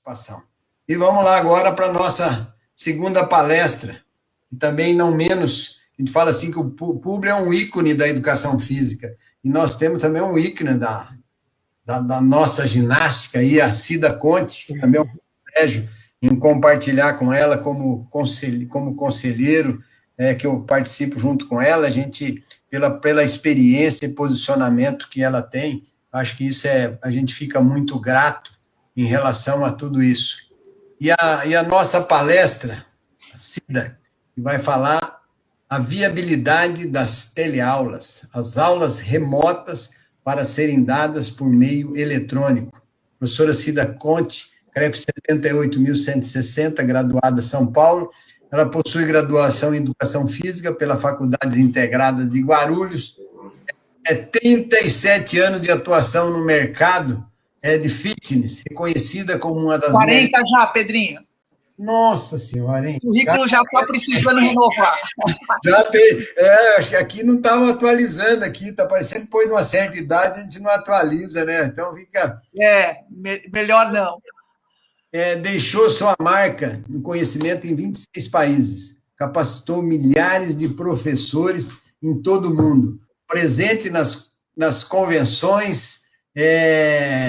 participação. E vamos lá agora para a nossa segunda palestra, e também não menos, a gente fala assim que o Publi é um ícone da educação física, e nós temos também um ícone da nossa ginástica, aí, a Cida Conte, que também é um privilégio em compartilhar com ela como conselheiro, que eu participo junto com ela, a gente, pela experiência e posicionamento que ela tem, acho que isso a gente fica muito grato em relação a tudo isso. E a nossa palestra, a Cida, que vai falar a viabilidade das teleaulas, as aulas remotas para serem dadas por meio eletrônico. Professora Cida Conte, CREF 78.160, graduada em São Paulo. Ela possui graduação em Educação Física pela Faculdades Integradas de Guarulhos. 37 anos de atuação no mercado de fitness, reconhecida como uma das... 40 já, Pedrinho. Nossa Senhora, hein? O currículo já está precisando renovar. Já tem. Acho que aqui não estava atualizando, aqui está parecendo que depois de uma certa idade a gente não atualiza, né? Então fica... melhor não. Deixou sua marca em conhecimento em 26 países, capacitou milhares de professores em todo o mundo, presente nas convenções,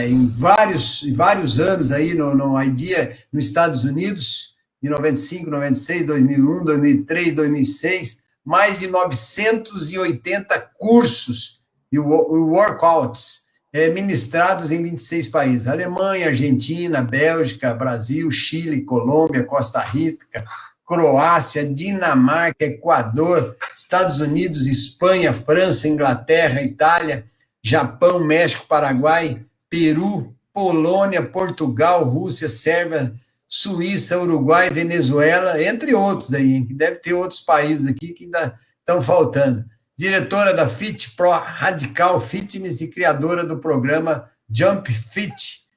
em vários anos aí no IDEA, nos Estados Unidos, de 95, 96, 2001, 2003, 2006, mais de 980 cursos e workouts ministrados em 26 países, Alemanha, Argentina, Bélgica, Brasil, Chile, Colômbia, Costa Rica, Croácia, Dinamarca, Equador, Estados Unidos, Espanha, França, Inglaterra, Itália, Japão, México, Paraguai, Peru, Polônia, Portugal, Rússia, Sérvia, Suíça, Uruguai, Venezuela, entre outros aí, que deve ter outros países aqui que ainda estão faltando. Diretora da Fit Pro Radical Fitness e criadora do programa Jump Fit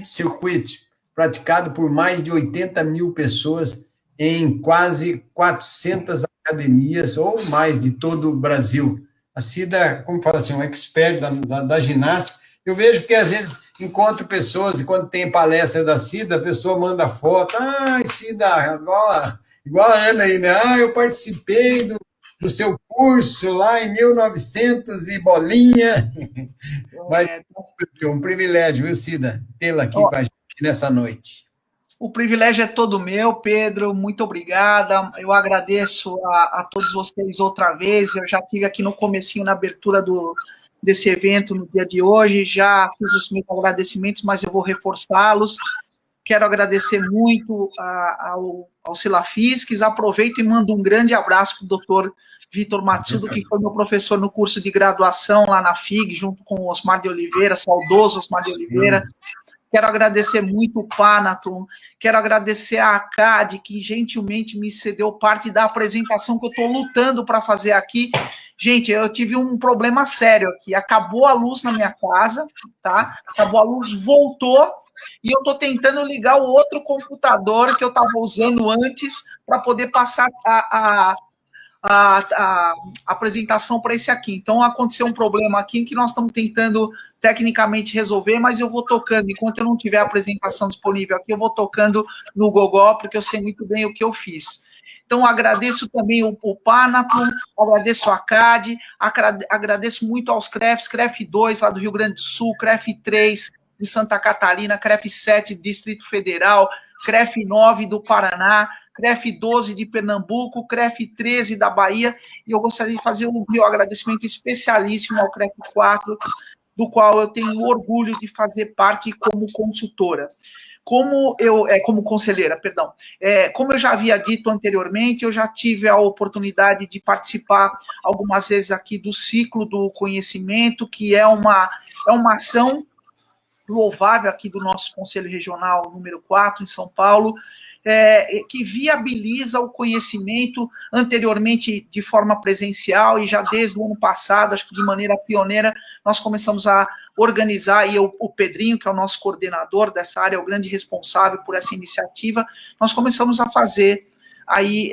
Circuit, praticado por mais de 80 mil pessoas em quase 400 academias ou mais de todo o Brasil. A Cida, como fala assim, um expert da ginástica. Eu vejo que, às vezes, encontro pessoas, e quando tem palestra da Cida, a pessoa manda foto. Cida, igual a Ana aí, né? Eu participei do seu curso lá em 1900 e bolinha. Mas é um privilégio, viu, Cida, tê-la aqui com a gente nessa noite. O privilégio é todo meu, Pedro, muito obrigada. Eu agradeço a todos vocês outra vez. Eu já estive aqui no comecinho, na abertura desse evento no dia de hoje, já fiz os meus agradecimentos, mas eu vou reforçá-los. Quero agradecer muito ao Silafisques, aproveito e mando um grande abraço para o doutor Vitor Matsudo, que foi meu professor no curso de graduação lá na FIG, junto com o Osmar de Oliveira, saudoso Osmar de Oliveira. Quero agradecer muito o Panaton, quero agradecer a ACAD, que gentilmente me cedeu parte da apresentação que eu estou lutando para fazer aqui. Gente, eu tive um problema sério aqui, acabou a luz na minha casa, tá? Acabou a luz, voltou, e eu estou tentando ligar o outro computador que eu estava usando antes para poder passar a apresentação para esse aqui. Então, aconteceu um problema aqui que nós estamos tentando tecnicamente resolver, mas eu vou tocando, enquanto eu não tiver a apresentação disponível aqui, eu vou tocando no Gogó, porque eu sei muito bem o que eu fiz. Então, agradeço também o Panaton, agradeço a CAD, agradeço muito aos CREFs, CREF 2 lá do Rio Grande do Sul, CREF 3 de Santa Catarina, CREF 7 do Distrito Federal, CREF 9 do Paraná, CREF 12 de Pernambuco, CREF 13 da Bahia, e eu gostaria de fazer um meu agradecimento especialíssimo ao CREF 4, do qual eu tenho orgulho de fazer parte como consultora. Como conselheira, perdão. Como eu já havia dito anteriormente, eu já tive a oportunidade de participar algumas vezes aqui do ciclo do conhecimento, que é uma ação louvável aqui do nosso Conselho Regional número 4, em São Paulo, que viabiliza o conhecimento anteriormente de forma presencial, e já desde o ano passado, acho que de maneira pioneira, nós começamos a organizar, e o Pedrinho, que é o nosso coordenador dessa área, é o grande responsável por essa iniciativa, nós começamos a fazer aí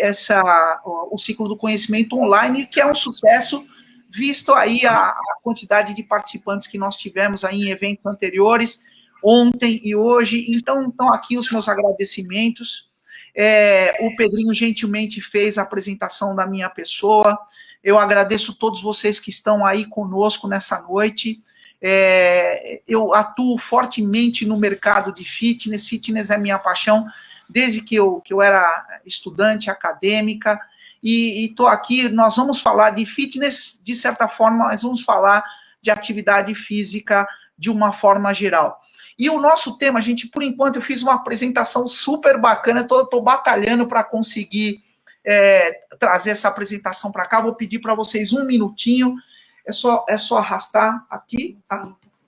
o ciclo do conhecimento online, que é um sucesso, visto aí a quantidade de participantes que nós tivemos aí em eventos anteriores. ontem e hoje. Então, estão aqui os meus agradecimentos. O Pedrinho gentilmente fez a apresentação da minha pessoa. Eu agradeço todos vocês que estão aí conosco nessa noite. Eu atuo fortemente no mercado de fitness. Fitness é minha paixão desde que eu era estudante acadêmica. E estou aqui, nós vamos falar de fitness, de certa forma, nós vamos falar de atividade física de uma forma geral. E o nosso tema, gente, por enquanto eu fiz uma apresentação super bacana, estou batalhando para conseguir trazer essa apresentação para cá. Vou pedir para vocês um minutinho, é só arrastar aqui,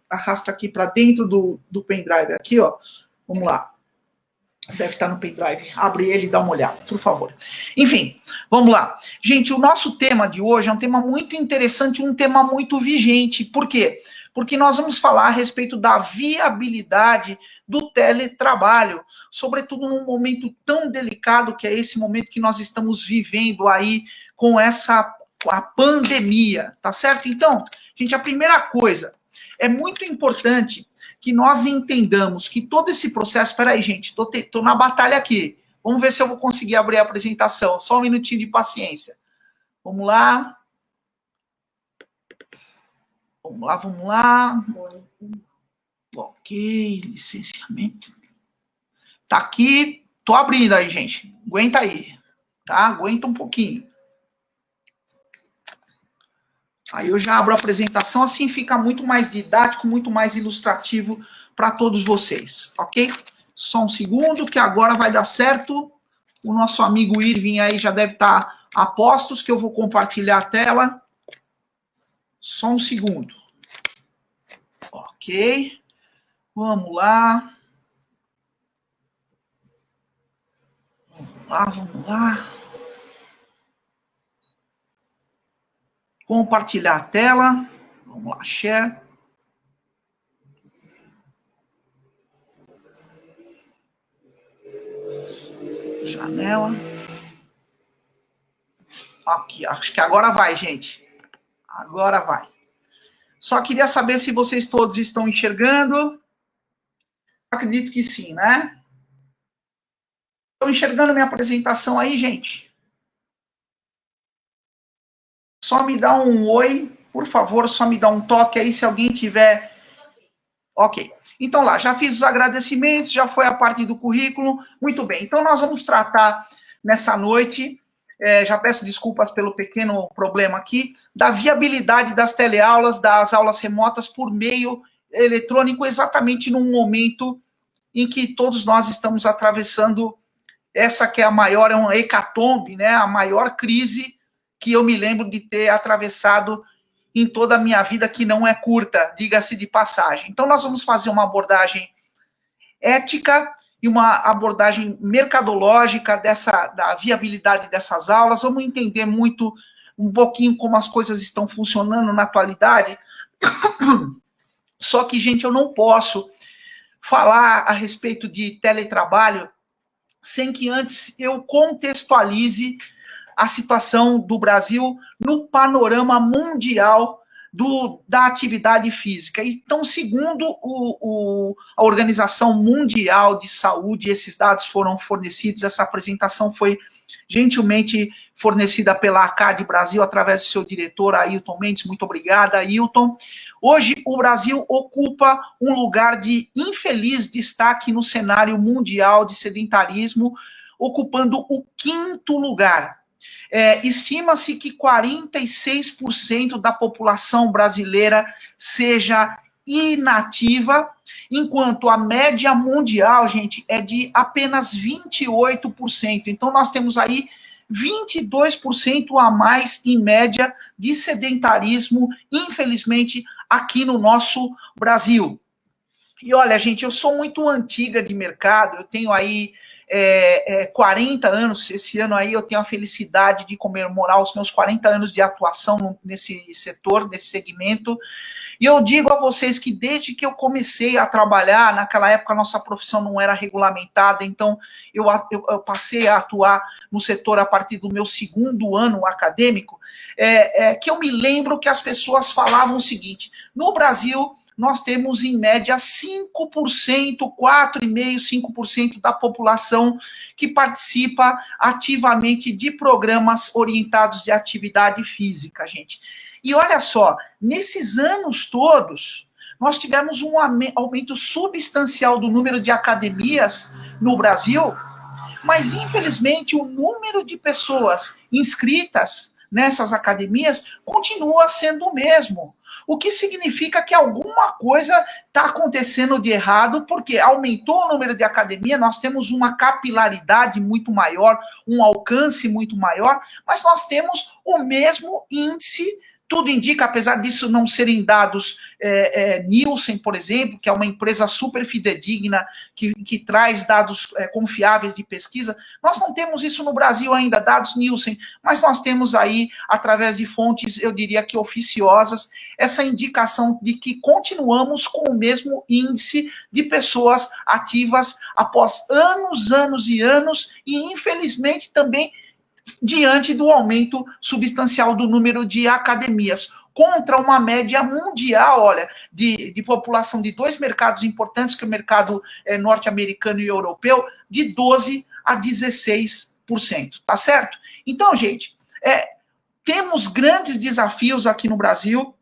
arrasta aqui para dentro do pendrive, aqui, ó, vamos lá. Deve estar no pendrive. Abre ele e dá uma olhada, por favor. Enfim, vamos lá. Gente, o nosso tema de hoje é um tema muito interessante, um tema muito vigente. Por quê? Porque nós vamos falar a respeito da viabilidade do teletrabalho, sobretudo num momento tão delicado que é esse momento que nós estamos vivendo aí com a pandemia, tá certo? Então, gente, a primeira coisa, é muito importante que nós entendamos que todo esse processo... Espera aí, gente, estou na batalha aqui. Vamos ver se eu vou conseguir abrir a apresentação. Só um minutinho de paciência. Vamos lá. Vamos lá. Ok, licenciamento. Tá aqui. Tô abrindo aí, gente. Aguenta aí. Tá? Aguenta um pouquinho. Aí eu já abro a apresentação, assim fica muito mais didático, muito mais ilustrativo para todos vocês, ok? Só um segundo, que agora vai dar certo. O nosso amigo Irving aí já deve estar a postos, que eu vou compartilhar a tela. Só um segundo. Ok. Vamos lá. Vamos lá. Compartilhar a tela. Vamos lá, share. Janela. Aqui, acho que agora vai, gente. Agora vai. Só queria saber se vocês todos estão enxergando. Acredito que sim, né? Estão enxergando minha apresentação aí, gente? Só me dá um oi, por favor, só me dá um toque aí se alguém tiver... Ok. Então lá, já fiz os agradecimentos, já foi a parte do currículo. Muito bem, então nós vamos tratar nessa noite, já peço desculpas pelo pequeno problema aqui, da viabilidade das teleaulas, das aulas remotas por meio eletrônico, exatamente num momento em que todos nós estamos atravessando essa que é a maior, é uma hecatombe, né, a maior crise que eu me lembro de ter atravessado em toda a minha vida, que não é curta, diga-se de passagem. Então, nós vamos fazer uma abordagem ética e uma abordagem mercadológica da viabilidade dessas aulas. Vamos entender um pouquinho como as coisas estão funcionando na atualidade. Só que, gente, eu não posso falar a respeito de teletrabalho sem que antes eu contextualize a situação do Brasil no panorama mundial da atividade física. Então, segundo a Organização Mundial de Saúde, esses dados foram fornecidos, essa apresentação foi gentilmente fornecida pela ACAD Brasil, através do seu diretor, Ailton Mendes. Muito obrigada, Ailton. Hoje, o Brasil ocupa um lugar de infeliz destaque no cenário mundial de sedentarismo, ocupando o 5º lugar. Estima-se que 46% da população brasileira seja inativa, enquanto a média mundial, gente, é de apenas 28%. Então, nós temos aí 22% a mais, em média, de sedentarismo, infelizmente, aqui no nosso Brasil. E olha, gente, eu sou muito antiga de mercado, eu tenho aí 40 anos, esse ano aí eu tenho a felicidade de comemorar os meus 40 anos de atuação nesse setor, nesse segmento, e eu digo a vocês que desde que eu comecei a trabalhar, naquela época a nossa profissão não era regulamentada, então eu passei a atuar no setor a partir do meu 2º ano acadêmico, que eu me lembro que as pessoas falavam o seguinte: no Brasil, nós temos, em média, 5%, 4,5%, 5% da população que participa ativamente de programas orientados de atividade física, gente. E olha só, nesses anos todos, nós tivemos um aumento substancial do número de academias no Brasil, mas, infelizmente, o número de pessoas inscritas nessas academias continua sendo o mesmo. O que significa que alguma coisa está acontecendo de errado, porque aumentou o número de academia, nós temos uma capilaridade muito maior, um alcance muito maior, mas nós temos o mesmo índice. Tudo indica, apesar disso não serem dados Nielsen, por exemplo, que é uma empresa super fidedigna, que traz dados confiáveis de pesquisa, nós não temos isso no Brasil ainda, dados Nielsen, mas nós temos aí, através de fontes, eu diria que oficiosas, essa indicação de que continuamos com o mesmo índice de pessoas ativas após anos, anos e anos, e infelizmente também diante do aumento substancial do número de academias, contra uma média mundial, olha, de população de dois mercados importantes, que é o mercado norte-americano e europeu, de 12% a 16%, tá certo? Então, gente, temos grandes desafios aqui no Brasil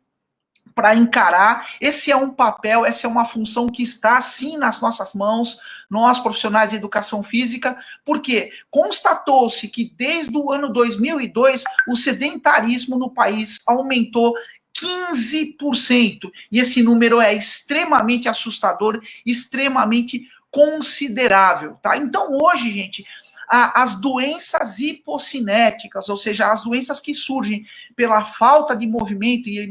para encarar. Esse é um papel, essa é uma função que está, sim, nas nossas mãos, nós, profissionais de educação física, porque constatou-se que desde o ano 2002, o sedentarismo no país aumentou 15%, e esse número é extremamente assustador, extremamente considerável, tá? Então, hoje, gente, as doenças hipocinéticas, ou seja, as doenças que surgem pela falta de movimento, e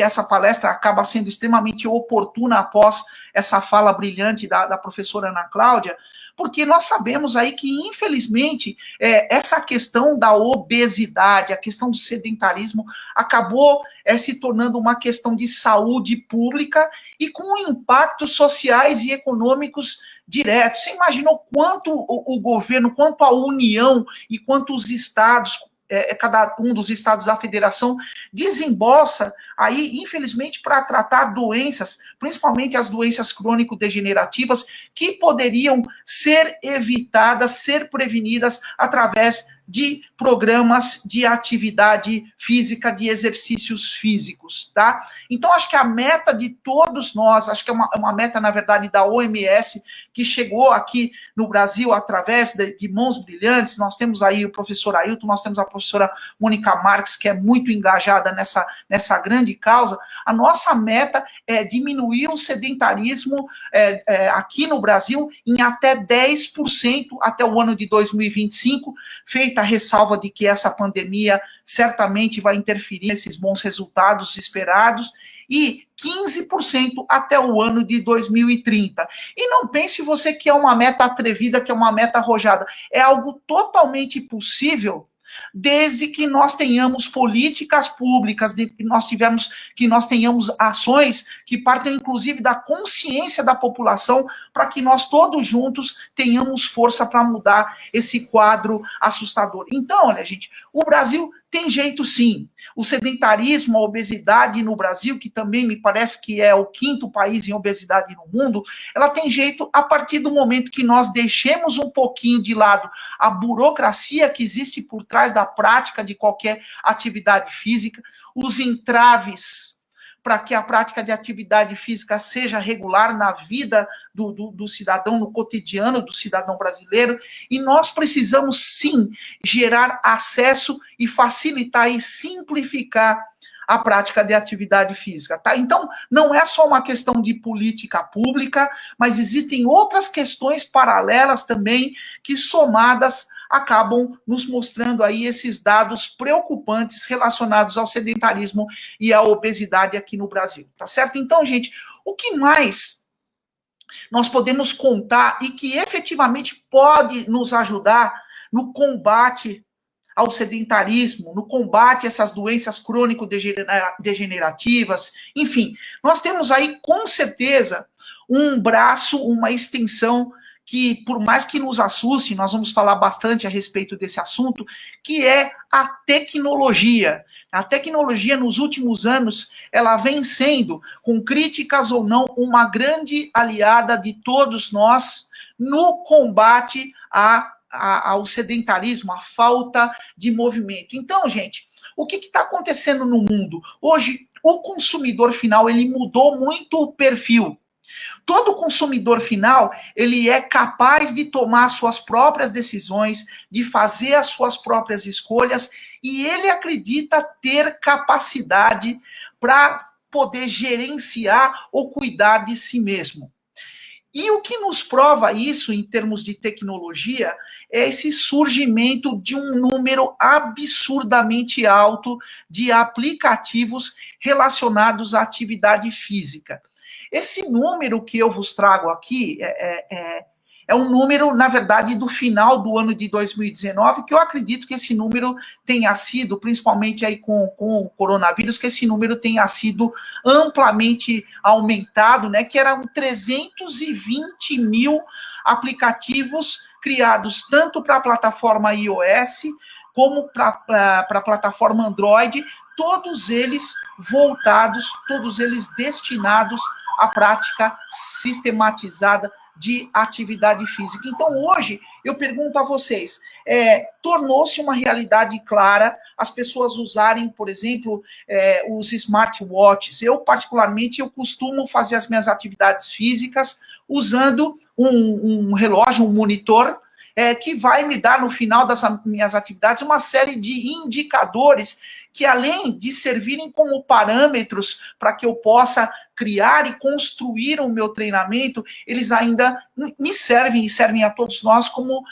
essa palestra acaba sendo extremamente oportuna após essa fala brilhante da professora Ana Cláudia, porque nós sabemos aí que, infelizmente, essa questão da obesidade, a questão do sedentarismo, acabou se tornando uma questão de saúde pública e com impactos sociais e econômicos diretos. Você imaginou quanto o governo, quanto a União e quanto os estados, cada um dos estados da federação, desembolsa aí, infelizmente, para tratar doenças, principalmente as doenças crônico-degenerativas, que poderiam ser evitadas, ser prevenidas através de programas de atividade física, de exercícios físicos, tá? Então, acho que a meta de todos nós, acho que é uma meta, na verdade, da OMS, que chegou aqui no Brasil através de mãos brilhantes. Nós temos aí o professor Ailton, nós temos a professora Mônica Marques, que é muito engajada nessa grande causa. A nossa meta é diminuir o sedentarismo aqui no Brasil em até 10% até o ano de 2025, feita a ressalva de que essa pandemia certamente vai interferir nesses bons resultados esperados, e 15% até o ano de 2030. E não pense você que é uma meta atrevida, que é uma meta arrojada. É algo totalmente possível, desde que nós tenhamos políticas públicas, que nós tenhamos ações que partam, inclusive, da consciência da população, para que nós todos juntos tenhamos força para mudar esse quadro assustador. Então, olha, gente, o Brasil tem jeito, sim. O sedentarismo, a obesidade no Brasil, que também me parece que é o 5º país em obesidade no mundo, ela tem jeito a partir do momento que nós deixemos um pouquinho de lado a burocracia que existe por trás da prática de qualquer atividade física, os entraves para que a prática de atividade física seja regular na vida do cidadão, no cotidiano do cidadão brasileiro, e nós precisamos, sim, gerar acesso e facilitar e simplificar a prática de atividade física, tá? Então, não é só uma questão de política pública, mas existem outras questões paralelas também, que somadas acabam nos mostrando aí esses dados preocupantes relacionados ao sedentarismo e à obesidade aqui no Brasil, tá certo? Então, gente, o que mais nós podemos contar e que efetivamente pode nos ajudar no combate ao sedentarismo, no combate a essas doenças crônico-degenerativas, enfim, nós temos aí, com certeza, um braço, uma extensão que, por mais que nos assuste, nós vamos falar bastante a respeito desse assunto, que é a tecnologia. A tecnologia, nos últimos anos, ela vem sendo, com críticas ou não, uma grande aliada de todos nós no combate ao sedentarismo, à falta de movimento. Então, gente, o que está acontecendo no mundo? Hoje, o consumidor final, ele mudou muito o perfil. Todo consumidor final, ele é capaz de tomar suas próprias decisões, de fazer as suas próprias escolhas, e ele acredita ter capacidade para poder gerenciar ou cuidar de si mesmo. E o que nos prova isso, em termos de tecnologia, é esse surgimento de um número absurdamente alto de aplicativos relacionados à atividade física. Esse número que eu vos trago aqui é um número, na verdade, do final do ano de 2019, que eu acredito que esse número tenha sido, principalmente aí com o coronavírus, que esse número tenha sido amplamente aumentado, né? Que eram 320 mil aplicativos criados tanto para a plataforma iOS como para a plataforma Android, todos eles voltados, todos eles destinados à prática sistematizada de atividade física. Então, hoje, eu pergunto a vocês, tornou-se uma realidade clara as pessoas usarem, por exemplo, os smartwatches. Eu, particularmente, eu costumo fazer as minhas atividades físicas usando um relógio, um monitor, que vai me dar, no final das minhas atividades, uma série de indicadores que, além de servirem como parâmetros para que eu possa criar e construir o meu treinamento, eles ainda me servem e servem a todos nós como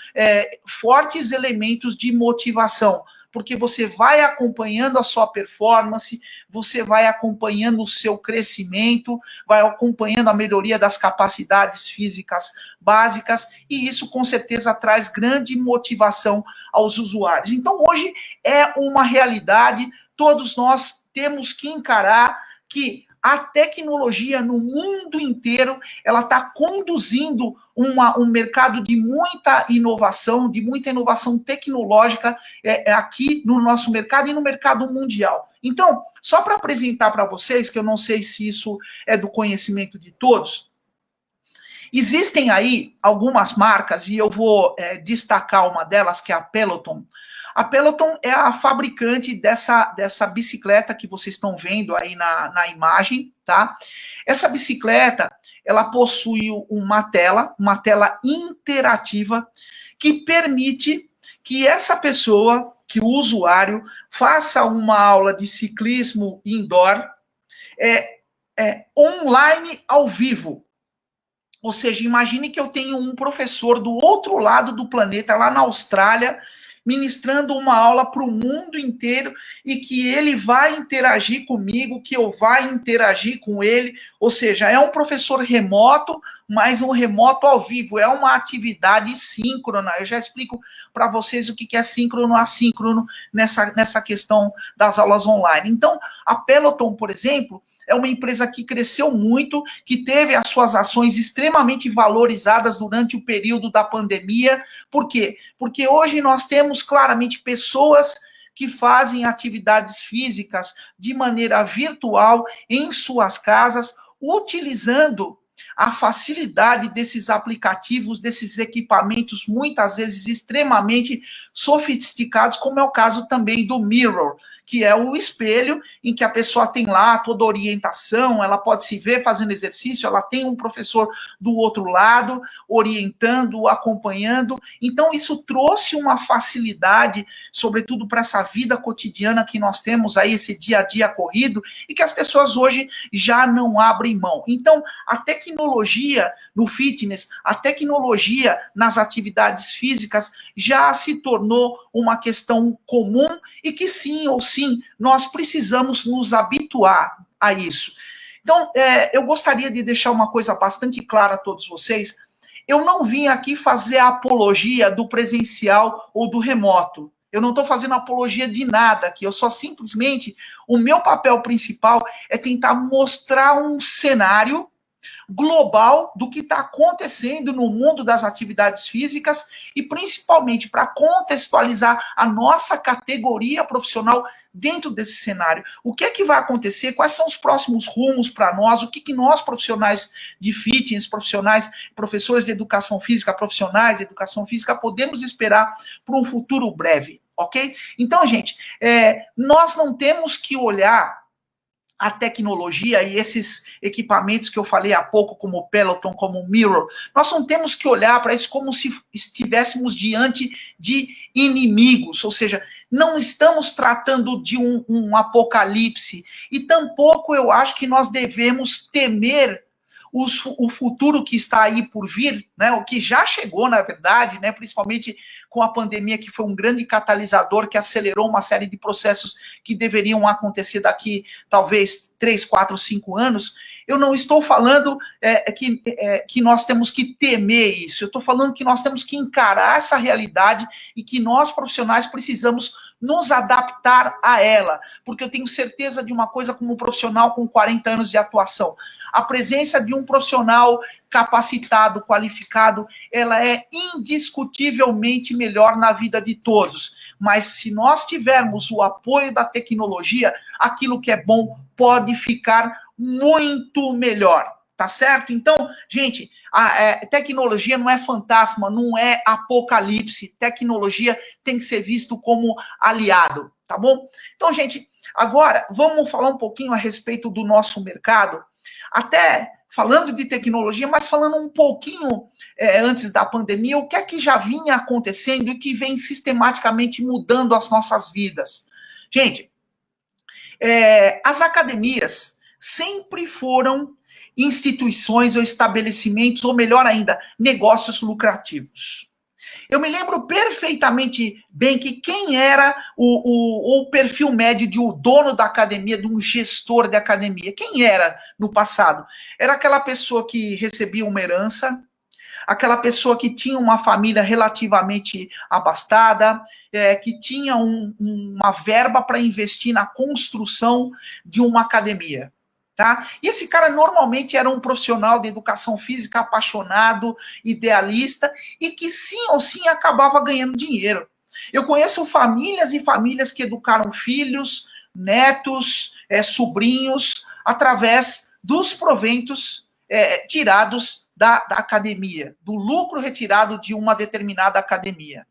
fortes elementos de motivação, porque você vai acompanhando a sua performance, você vai acompanhando o seu crescimento, vai acompanhando a melhoria das capacidades físicas básicas, e isso com certeza traz grande motivação aos usuários. Então, hoje é uma realidade, todos nós temos que encarar que a tecnologia no mundo inteiro, ela está conduzindo um mercado de muita inovação tecnológica aqui no nosso mercado e no mercado mundial. Então, só para apresentar para vocês, que eu não sei se isso é do conhecimento de todos, existem aí algumas marcas, e eu vou destacar uma delas, que é a Peloton. A Peloton é a fabricante dessa bicicleta que vocês estão vendo aí na imagem, tá? Essa bicicleta, ela possui uma tela interativa que permite que essa pessoa, que o usuário, faça uma aula de ciclismo indoor online, ao vivo. Ou seja, imagine que eu tenho um professor do outro lado do planeta, lá na Austrália, ministrando uma aula para o mundo inteiro, e que ele vai interagir comigo, que eu vai interagir com ele. Ou seja, é um professor remoto, mas um remoto ao vivo. É uma atividade síncrona. Eu já explico para vocês o que é síncrono, assíncrono nessa questão das aulas online. Então, a Peloton, por exemplo, é uma empresa que cresceu muito, que teve as suas ações extremamente valorizadas durante o período da pandemia. Por quê? Porque hoje nós temos claramente pessoas que fazem atividades físicas de maneira virtual em suas casas, utilizando a facilidade desses aplicativos, desses equipamentos, muitas vezes extremamente sofisticados, como é o caso também do Mirror, que é o espelho em que a pessoa tem lá toda a orientação, ela pode se ver fazendo exercício, ela tem um professor do outro lado, orientando, acompanhando. Então, isso trouxe uma facilidade, sobretudo para essa vida cotidiana que nós temos aí, esse dia a dia corrido, e que as pessoas hoje já não abrem mão. Então, a tecnologia no fitness, a tecnologia nas atividades físicas já se tornou uma questão comum, e que sim ou sim, nós precisamos nos habituar a isso. Então, eu gostaria de deixar uma coisa bastante clara a todos vocês. Eu não vim aqui fazer a apologia do presencial ou do remoto. Eu não estou fazendo apologia de nada aqui. Eu só simplesmente, o meu papel principal é tentar mostrar um cenário global do que está acontecendo no mundo das atividades físicas e principalmente para contextualizar a nossa categoria profissional dentro desse cenário. O que é que vai acontecer? Quais são os próximos rumos para nós? O que que nós, profissionais de fitness, professores de educação física, profissionais de educação física, podemos esperar para um futuro breve, ok? Então, gente, nós não temos que olhar a tecnologia e esses equipamentos que eu falei há pouco, como o Peloton, como o Mirror, nós não temos que olhar para isso como se estivéssemos diante de inimigos, ou seja, não estamos tratando de um apocalipse, e tampouco eu acho que nós devemos temer o futuro que está aí por vir, né, o que já chegou, na verdade, né, principalmente com a pandemia, que foi um grande catalisador, que acelerou uma série de processos que deveriam acontecer daqui, talvez, 3, 4, 5 anos. Eu não estou falando que nós temos que temer isso, eu estou falando que nós temos que encarar essa realidade e que nós, profissionais, precisamos nos adaptar a ela, porque eu tenho certeza de uma coisa como profissional com 40 anos de atuação. A presença de um profissional capacitado, qualificado, ela é indiscutivelmente melhor na vida de todos. Mas se nós tivermos o apoio da tecnologia, aquilo que é bom pode ficar muito melhor, tá certo? Então, gente, a tecnologia não é fantasma, não é apocalipse. Tecnologia tem que ser visto como aliado, tá bom? Então, gente, agora vamos falar um pouquinho a respeito do nosso mercado. Até falando de tecnologia, mas falando um pouquinho antes da pandemia, o que é que já vinha acontecendo e que vem sistematicamente mudando as nossas vidas? Gente, as academias sempre foram instituições ou estabelecimentos, ou melhor ainda, negócios lucrativos. Eu me lembro perfeitamente bem que quem era o perfil médio de um dono da academia, de um gestor de academia, quem era no passado? Era aquela pessoa que recebia uma herança, aquela pessoa que tinha uma família relativamente abastada, que tinha uma verba para investir na construção de uma academia. Tá? E esse cara normalmente era um profissional de educação física apaixonado, idealista, e que sim ou sim acabava ganhando dinheiro. Eu conheço famílias e famílias que educaram filhos, netos, sobrinhos, através dos proventos tirados da academia, do lucro retirado de uma determinada academia.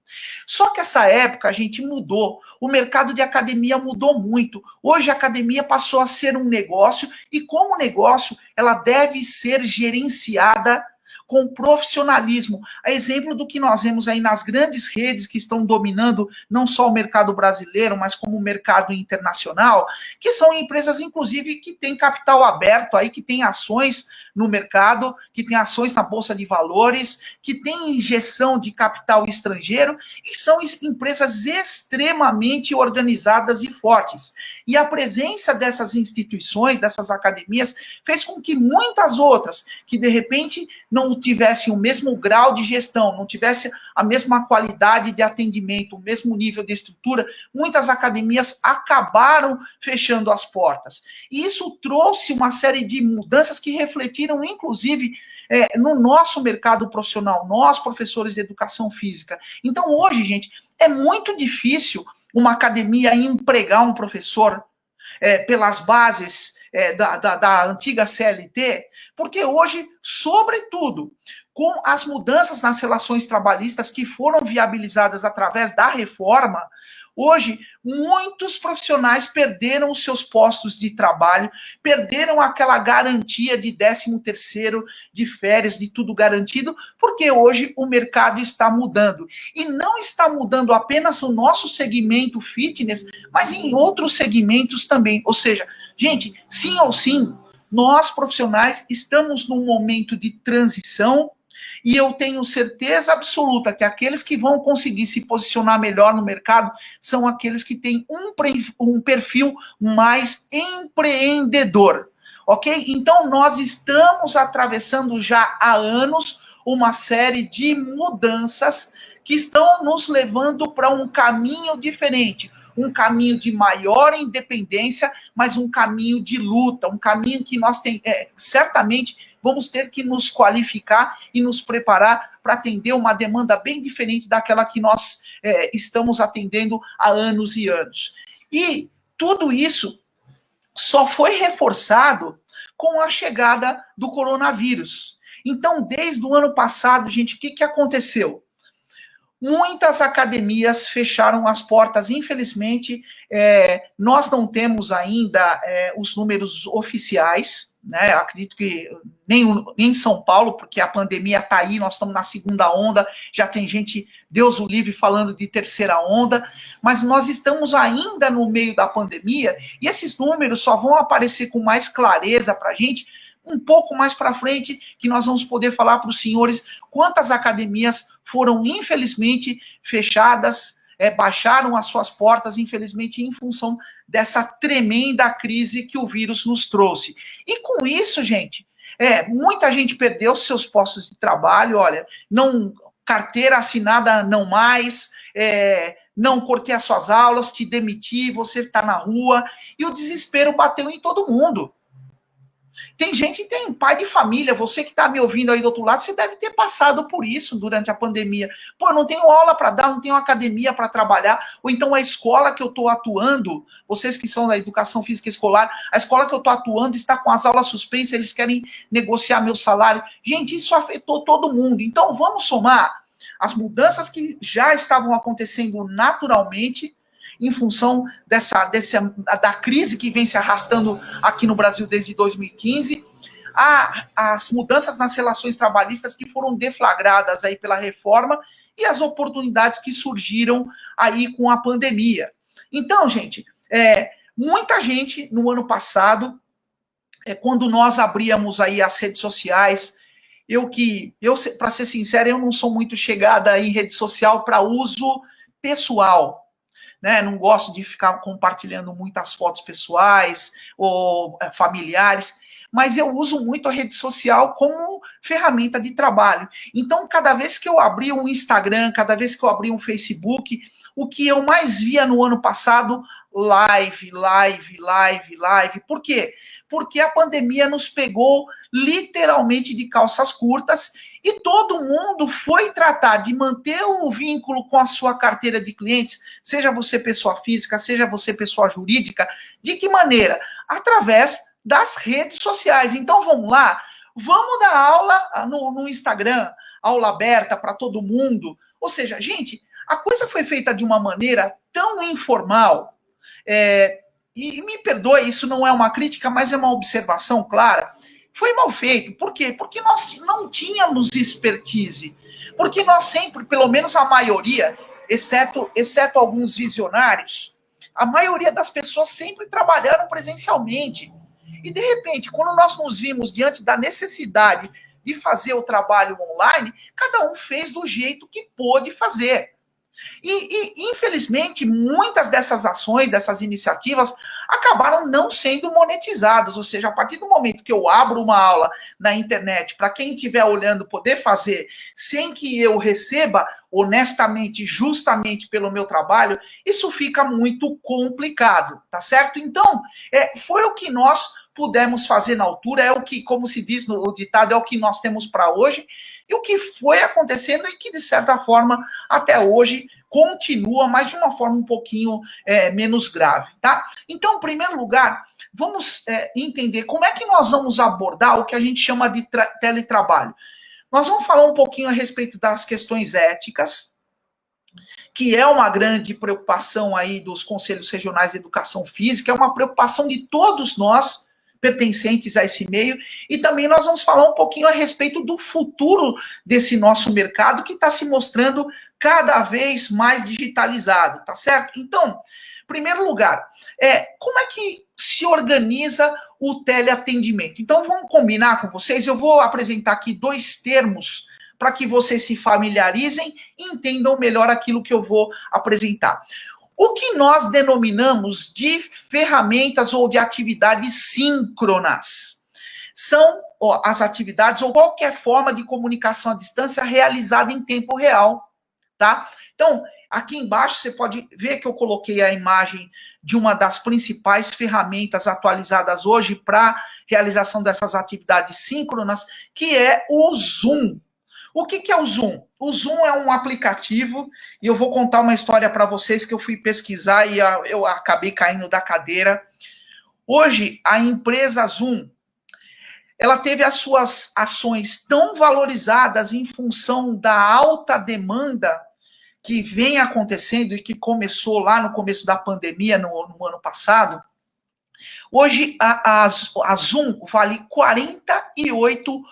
Só que essa época a gente mudou, o mercado de academia mudou muito. Hoje a academia passou a ser um negócio e como negócio ela deve ser gerenciada com profissionalismo. A exemplo do que nós vemos aí nas grandes redes que estão dominando não só o mercado brasileiro, mas como o mercado internacional, que são empresas, inclusive, que têm capital aberto aí, que têm ações no mercado, que têm ações na Bolsa de Valores, que têm injeção de capital estrangeiro, e são empresas extremamente organizadas e fortes. E a presença dessas instituições, dessas academias, fez com que muitas outras, que de repente não tivessem o mesmo grau de gestão, não tivessem a mesma qualidade de atendimento, o mesmo nível de estrutura, muitas academias acabaram fechando as portas. E isso trouxe uma série de mudanças que refletiram, inclusive, no nosso mercado profissional, nós, professores de educação física. Então, hoje, gente, é muito difícil uma academia empregar um professor pelas bases da antiga CLT, porque hoje, sobretudo, com as mudanças nas relações trabalhistas que foram viabilizadas através da reforma, hoje, muitos profissionais perderam os seus postos de trabalho, perderam aquela garantia de 13º, de férias, de tudo garantido, porque hoje o mercado está mudando. E não está mudando apenas o nosso segmento fitness, mas em outros segmentos também. Ou seja, gente, sim ou sim, nós profissionais estamos num momento de transição, e eu tenho certeza absoluta que aqueles que vão conseguir se posicionar melhor no mercado são aqueles que têm um perfil mais empreendedor, ok? Então, nós estamos atravessando já há anos uma série de mudanças que estão nos levando para um caminho diferente, um caminho de maior independência, mas um caminho de luta, um caminho que nós certamente vamos ter que nos qualificar e nos preparar para atender uma demanda bem diferente daquela que nós estamos atendendo há anos e anos. E tudo isso só foi reforçado com a chegada do coronavírus. Então, desde o ano passado, gente, o que aconteceu? Muitas academias fecharam as portas, infelizmente, nós não temos ainda os números oficiais, né? Acredito que nem em São Paulo, porque a pandemia está aí, nós estamos na segunda onda, já tem gente, Deus o livre, falando de terceira onda, mas nós estamos ainda no meio da pandemia, e esses números só vão aparecer com mais clareza para a gente um pouco mais para frente, que nós vamos poder falar para os senhores quantas academias foram, infelizmente, fechadas, baixaram as suas portas, infelizmente, em função dessa tremenda crise que o vírus nos trouxe. E com isso, gente, muita gente perdeu seus postos de trabalho, olha, não, carteira assinada não mais, não cortei as suas aulas, te demiti, você está na rua, e o desespero bateu em todo mundo. Tem gente, tem pai de família, você que está me ouvindo aí do outro lado, você deve ter passado por isso durante a pandemia. Pô, eu não tenho aula para dar, não tenho academia para trabalhar, ou então a escola que eu estou atuando, vocês que são da educação física escolar, a escola que eu estou atuando está com as aulas suspensas, eles querem negociar meu salário. Gente, isso afetou todo mundo. Então, vamos somar as mudanças que já estavam acontecendo naturalmente, em função da crise que vem se arrastando aqui no Brasil desde 2015, as mudanças nas relações trabalhistas que foram deflagradas aí pela reforma e as oportunidades que surgiram aí com a pandemia. Então, gente, muita gente no ano passado, quando nós abríamos aí as redes sociais, eu para ser sincero, eu não sou muito chegada em rede social para uso pessoal, né? Não gosto de ficar compartilhando muitas fotos pessoais ou familiares, mas eu uso muito a rede social como ferramenta de trabalho. Então, cada vez que eu abri um Instagram, cada vez que eu abri um Facebook, o que eu mais via no ano passado, live. Por quê? Porque a pandemia nos pegou literalmente de calças curtas e todo mundo foi tratar de manter o vínculo com a sua carteira de clientes, seja você pessoa física, seja você pessoa jurídica. De que maneira? Através das redes sociais. Então, vamos lá, vamos dar aula no Instagram, aula aberta para todo mundo. Ou seja, gente, a coisa foi feita de uma maneira tão informal, e me perdoe, isso não é uma crítica, mas é uma observação clara. Foi mal feito. Por quê? Porque nós não tínhamos expertise. Porque nós sempre, pelo menos a maioria, exceto alguns visionários, a maioria das pessoas sempre trabalharam presencialmente. E, de repente, quando nós nos vimos diante da necessidade de fazer o trabalho online, cada um fez do jeito que pôde fazer. E, infelizmente, muitas dessas ações, dessas iniciativas, acabaram não sendo monetizadas. Ou seja, a partir do momento que eu abro uma aula na internet, para quem estiver olhando poder fazer, sem que eu receba honestamente, justamente pelo meu trabalho, isso fica muito complicado, tá certo? Então, foi o que nós pudemos fazer na altura, é o que, como se diz no ditado, é o que nós temos para hoje, e o que foi acontecendo e que, de certa forma, até hoje, continua, mas de uma forma um pouquinho menos grave, tá? Então, em primeiro lugar, vamos entender como é que nós vamos abordar o que a gente chama de teletrabalho. Nós vamos falar um pouquinho a respeito das questões éticas, que é uma grande preocupação aí dos Conselhos Regionais de Educação Física, é uma preocupação de todos nós, pertencentes a esse meio, e também nós vamos falar um pouquinho a respeito do futuro desse nosso mercado, que está se mostrando cada vez mais digitalizado, tá certo? Então, em primeiro lugar, como é que se organiza o teleatendimento? Então, vamos combinar com vocês, eu vou apresentar aqui 2 termos para que vocês se familiarizem e entendam melhor aquilo que eu vou apresentar. O que nós denominamos de ferramentas ou de atividades síncronas são as atividades ou qualquer forma de comunicação à distância realizada em tempo real, tá? Então, aqui embaixo você pode ver que eu coloquei a imagem de uma das principais ferramentas atualizadas hoje para realização dessas atividades síncronas, que é o Zoom. O que é o Zoom? O Zoom é um aplicativo, e eu vou contar uma história para vocês que eu fui pesquisar e eu acabei caindo da cadeira. Hoje, a empresa Zoom, ela teve as suas ações tão valorizadas em função da alta demanda que vem acontecendo e que começou lá no começo da pandemia, no ano passado. Hoje, a Zoom vale 48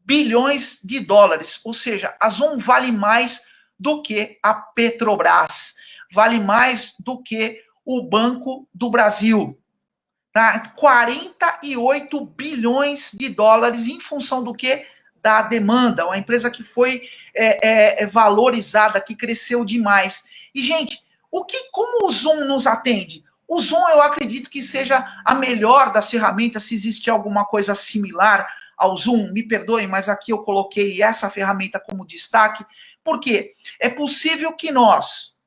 bilhões de dólares, ou seja, a Zoom vale mais do que a Petrobras, vale mais do que o Banco do Brasil. Tá? 48 bilhões de dólares em função do que? Da demanda, uma empresa que foi valorizada, que cresceu demais. E, gente, como o Zoom nos atende? O Zoom, eu acredito que seja a melhor das ferramentas, se existir alguma coisa similar ao Zoom, me perdoem, mas aqui eu coloquei essa ferramenta como destaque, porque é possível que nós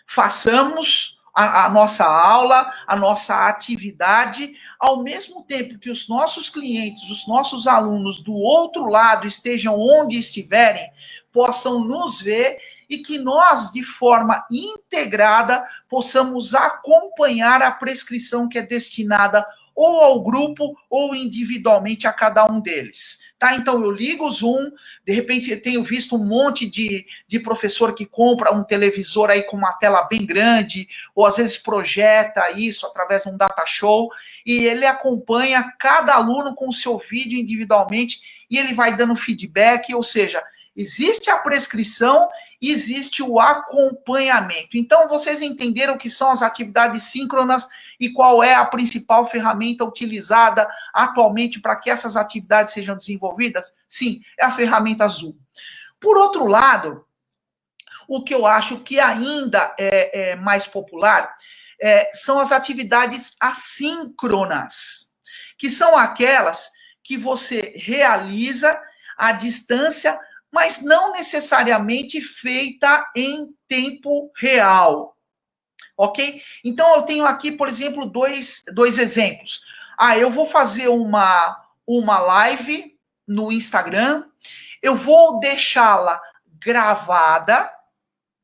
façamos a nossa aula, a nossa atividade, ao mesmo tempo que os nossos clientes, os nossos alunos do outro lado estejam onde estiverem, possam nos ver e que nós, de forma integrada, possamos acompanhar a prescrição que é destinada ou ao grupo ou individualmente a cada um deles. Tá? Então, eu ligo o Zoom, de repente eu tenho visto um monte de professor que compra um televisor aí com uma tela bem grande, ou às vezes projeta isso através de um data show, e ele acompanha cada aluno com o seu vídeo individualmente, e ele vai dando feedback, ou seja, existe a prescrição, existe o acompanhamento. Então, vocês entenderam o que são as atividades síncronas e qual é a principal ferramenta utilizada atualmente para que essas atividades sejam desenvolvidas? Sim, é a ferramenta Zoom. Por outro lado, o que eu acho que ainda é mais popular são as atividades assíncronas, que são aquelas que você realiza à distância, mas não necessariamente feita em tempo real. Ok? Então, eu tenho aqui, por exemplo, dois exemplos. Eu vou fazer uma live no Instagram, eu vou deixá-la gravada,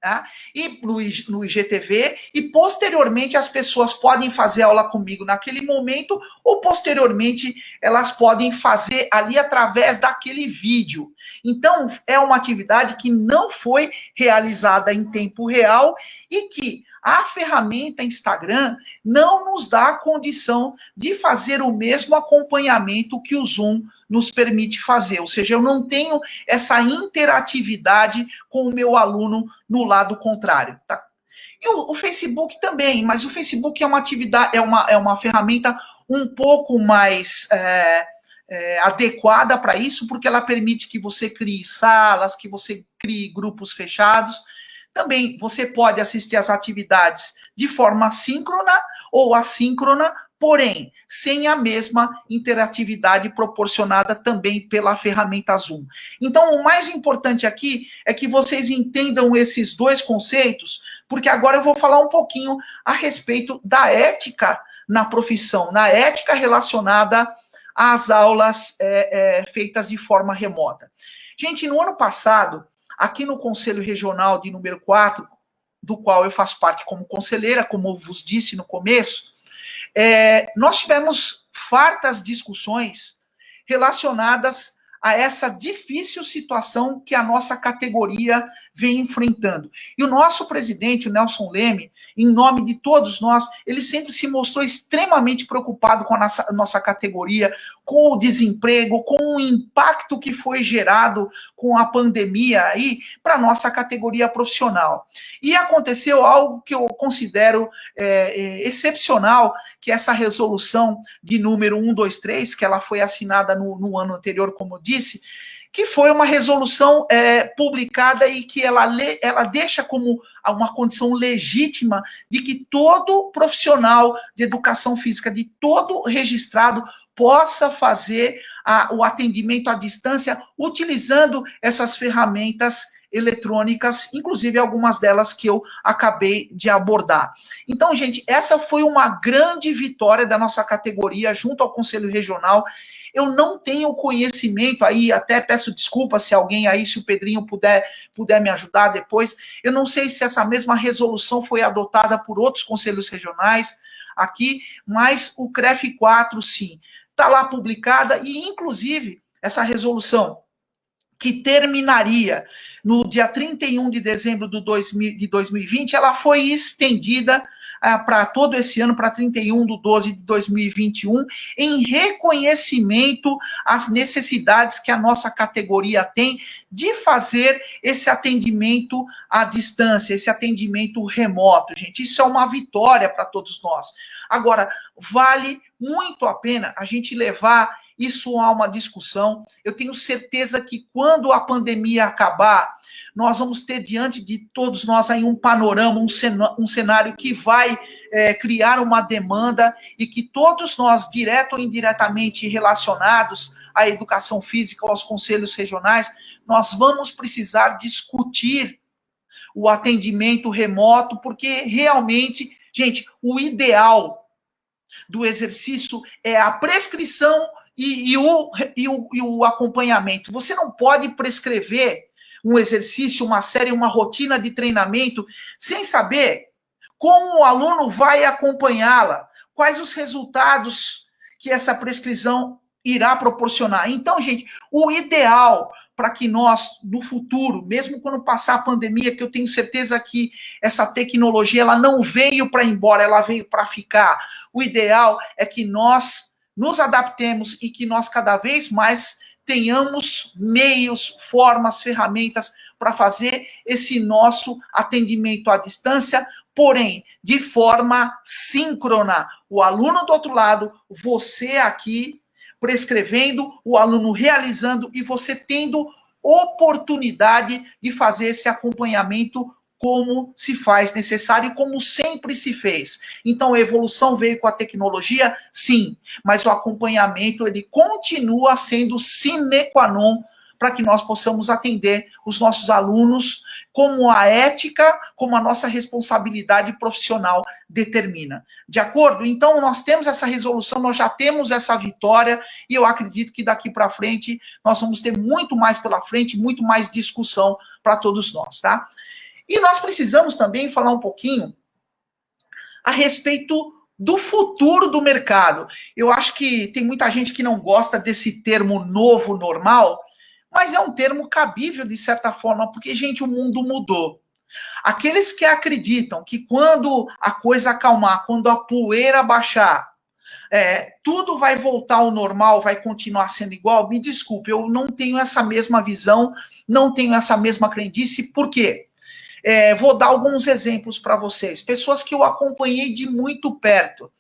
tá? E no IGTV, e posteriormente as pessoas podem fazer aula comigo naquele momento, ou posteriormente elas podem fazer ali através daquele vídeo. Então, é uma atividade que não foi realizada em tempo real e que a ferramenta Instagram não nos dá a condição de fazer o mesmo acompanhamento que o Zoom nos permite fazer. Ou seja, eu não tenho essa interatividade com o meu aluno no lado contrário. Tá? E o Facebook também, mas o Facebook é uma atividade, é uma ferramenta um pouco mais adequada para isso, porque ela permite que você crie salas, que você crie grupos fechados. Também você pode assistir às atividades de forma síncrona ou assíncrona, porém, sem a mesma interatividade proporcionada também pela ferramenta Zoom. Então, o mais importante aqui é que vocês entendam esses dois conceitos, porque agora eu vou falar um pouquinho a respeito da ética na profissão, na ética relacionada às aulas feitas de forma remota. Gente, no ano passado, aqui no Conselho Regional de número 4, do qual eu faço parte como conselheira, como eu vos disse no começo, nós tivemos fartas discussões relacionadas a essa difícil situação que a nossa categoria vem enfrentando. E o nosso presidente, o Nelson Leme, em nome de todos nós, ele sempre se mostrou extremamente preocupado com a nossa categoria, com o desemprego, com o impacto que foi gerado com a pandemia aí para a nossa categoria profissional. E aconteceu algo que eu considero excepcional, que é essa resolução de número 123, que ela foi assinada no ano anterior, como eu disse, que foi uma resolução publicada e que ela deixa como uma condição legítima de que todo profissional de educação física, de todo registrado, possa fazer o atendimento à distância utilizando essas ferramentas eletrônicas, inclusive algumas delas que eu acabei de abordar. Então, gente, essa foi uma grande vitória da nossa categoria junto ao Conselho Regional. Eu não tenho conhecimento aí, até peço desculpa se alguém aí, se o Pedrinho puder me ajudar depois. Eu não sei se essa mesma resolução foi adotada por outros conselhos regionais aqui, mas o CREF 4, sim, está lá publicada e, inclusive, essa resolução que terminaria no dia 31 de dezembro de 2020, ela foi estendida para todo esse ano, para 31/12 de 2021, em reconhecimento às necessidades que a nossa categoria tem de fazer esse atendimento à distância, esse atendimento remoto, gente. Isso é uma vitória para todos nós. Agora, vale muito a pena a gente levar isso a uma discussão. Eu tenho certeza que quando a pandemia acabar, nós vamos ter diante de todos nós aí um panorama, um cenário que vai criar uma demanda e que todos nós, direto ou indiretamente relacionados à educação física, aos conselhos regionais, nós vamos precisar discutir o atendimento remoto, porque realmente, gente, o ideal do exercício é a prescrição e o acompanhamento. Você não pode prescrever um exercício, uma série, uma rotina de treinamento, sem saber como o aluno vai acompanhá-la, quais os resultados que essa prescrição irá proporcionar. Então, gente, o ideal para que nós, no futuro, mesmo quando passar a pandemia, que eu tenho certeza que essa tecnologia ela não veio para ir embora, ela veio para ficar. O ideal é que nós nos adaptemos e que nós cada vez mais tenhamos meios, formas, ferramentas para fazer esse nosso atendimento à distância, porém, de forma síncrona. O aluno do outro lado, você aqui prescrevendo, o aluno realizando e você tendo oportunidade de fazer esse acompanhamento como se faz necessário e como sempre se fez. Então, a evolução veio com a tecnologia, sim, mas o acompanhamento, ele continua sendo sine qua non para que nós possamos atender os nossos alunos como a ética, como a nossa responsabilidade profissional determina. De acordo? Então, nós temos essa resolução, nós já temos essa vitória, e eu acredito que daqui para frente nós vamos ter muito mais pela frente, muito mais discussão para todos nós, tá? E nós precisamos também falar um pouquinho a respeito do futuro do mercado. Eu acho que tem muita gente que não gosta desse termo novo normal, mas é um termo cabível de certa forma, porque, gente, o mundo mudou. Aqueles que acreditam que quando a coisa acalmar, quando a poeira baixar, tudo vai voltar ao normal, vai continuar sendo igual, me desculpe, eu não tenho essa mesma visão, não tenho essa mesma crendice. Por quê? Vou dar alguns exemplos para vocês. Pessoas que eu acompanhei de muito perto.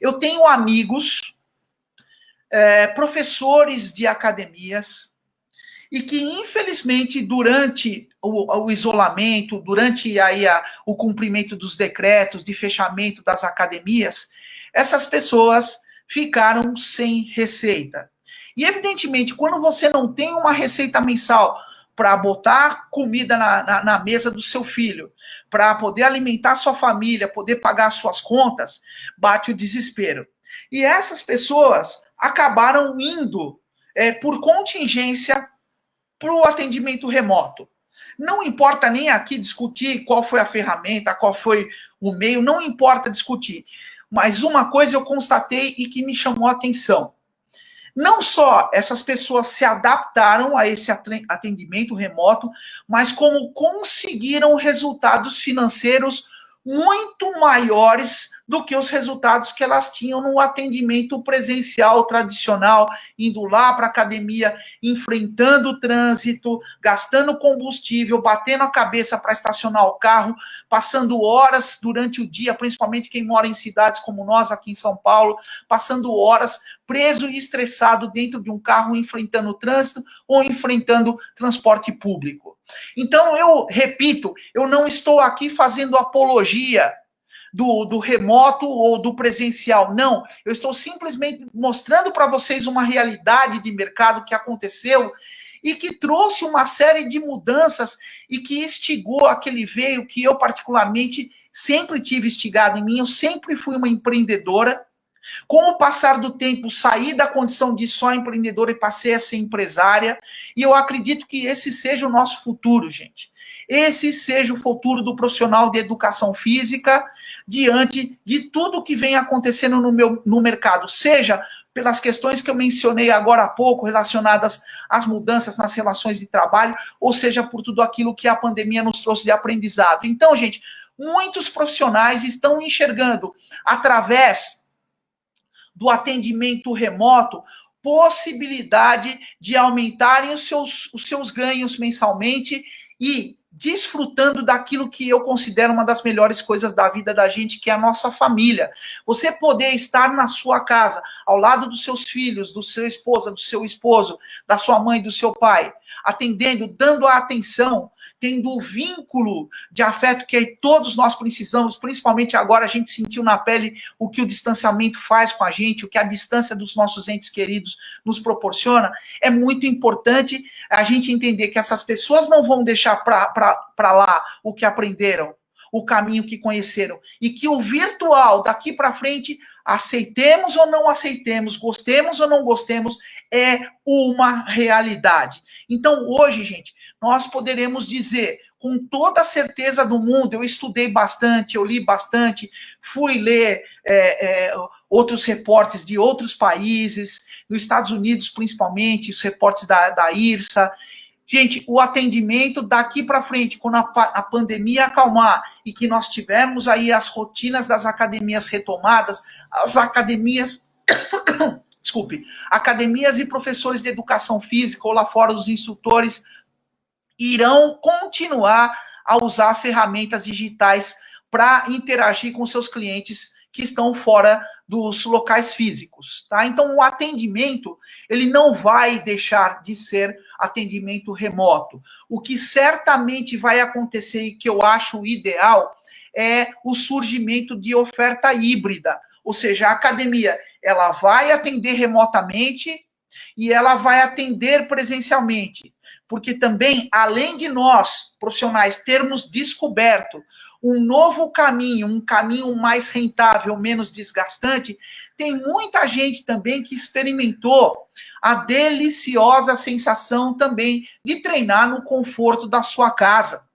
Eu tenho amigos, professores de academias, e que, infelizmente, durante o isolamento, durante aí o cumprimento dos decretos de fechamento das academias, essas pessoas ficaram sem receita. E, evidentemente, quando você não tem uma receita mensal para botar comida na mesa do seu filho, para poder alimentar sua família, poder pagar suas contas, bate o desespero. E essas pessoas acabaram indo, por contingência, para o atendimento remoto. Não importa nem aqui discutir qual foi a ferramenta, qual foi o meio, não importa discutir. Mas uma coisa eu constatei e que me chamou a atenção. Não só essas pessoas se adaptaram a esse atendimento remoto, mas como conseguiram resultados financeiros muito maiores do que os resultados que elas tinham no atendimento presencial tradicional, indo lá para a academia, enfrentando o trânsito, gastando combustível, batendo a cabeça para estacionar o carro, passando horas durante o dia, principalmente quem mora em cidades como nós, aqui em São Paulo, passando horas preso e estressado dentro de um carro, enfrentando o trânsito ou enfrentando transporte público. Então, eu repito, eu não estou aqui fazendo apologia do remoto ou do presencial, não. Eu estou simplesmente mostrando para vocês uma realidade de mercado que aconteceu e que trouxe uma série de mudanças e que instigou aquele veio que eu particularmente sempre tive instigado em mim. Eu sempre fui uma empreendedora. Com o passar do tempo, saí da condição de só empreendedora e passei a ser empresária. E eu acredito que esse seja o nosso futuro, gente. Esse seja o futuro do profissional de educação física diante de tudo que vem acontecendo no mercado, seja pelas questões que eu mencionei agora há pouco, relacionadas às mudanças nas relações de trabalho, ou seja, por tudo aquilo que a pandemia nos trouxe de aprendizado. Então, gente, muitos profissionais estão enxergando, através do atendimento remoto, possibilidade de aumentarem os seus ganhos mensalmente e desfrutando daquilo que eu considero uma das melhores coisas da vida da gente, que é a nossa família. Você poder estar na sua casa, ao lado dos seus filhos, da sua esposa, do seu esposo, da sua mãe, do seu pai, atendendo, dando a atenção, tendo o vínculo de afeto que todos nós precisamos, principalmente agora a gente sentiu na pele o que o distanciamento faz com a gente, o que a distância dos nossos entes queridos nos proporciona. É muito importante a gente entender que essas pessoas não vão deixar para lá o que aprenderam, o caminho que conheceram, e que o virtual daqui para frente, aceitemos ou não aceitemos, gostemos ou não gostemos, é uma realidade. Então, hoje, gente, nós poderemos dizer, com toda a certeza do mundo, eu estudei bastante, eu li bastante, fui ler outros reportes de outros países, nos Estados Unidos principalmente, os reportes da IRSA. Gente, o atendimento daqui para frente, quando a pandemia acalmar e que nós tivermos aí as rotinas das academias retomadas, as academias, desculpe, academias e professores de educação física, ou lá fora os instrutores, irão continuar a usar ferramentas digitais para interagir com seus clientes que estão fora dos locais físicos, tá? Então, o atendimento, ele não vai deixar de ser atendimento remoto. O que certamente vai acontecer e que eu acho ideal é o surgimento de oferta híbrida, ou seja, a academia, ela vai atender remotamente e ela vai atender presencialmente, porque também, além de nós, profissionais, termos descoberto um novo caminho, um caminho mais rentável, menos desgastante, tem muita gente também que experimentou a deliciosa sensação também de treinar no conforto da sua casa.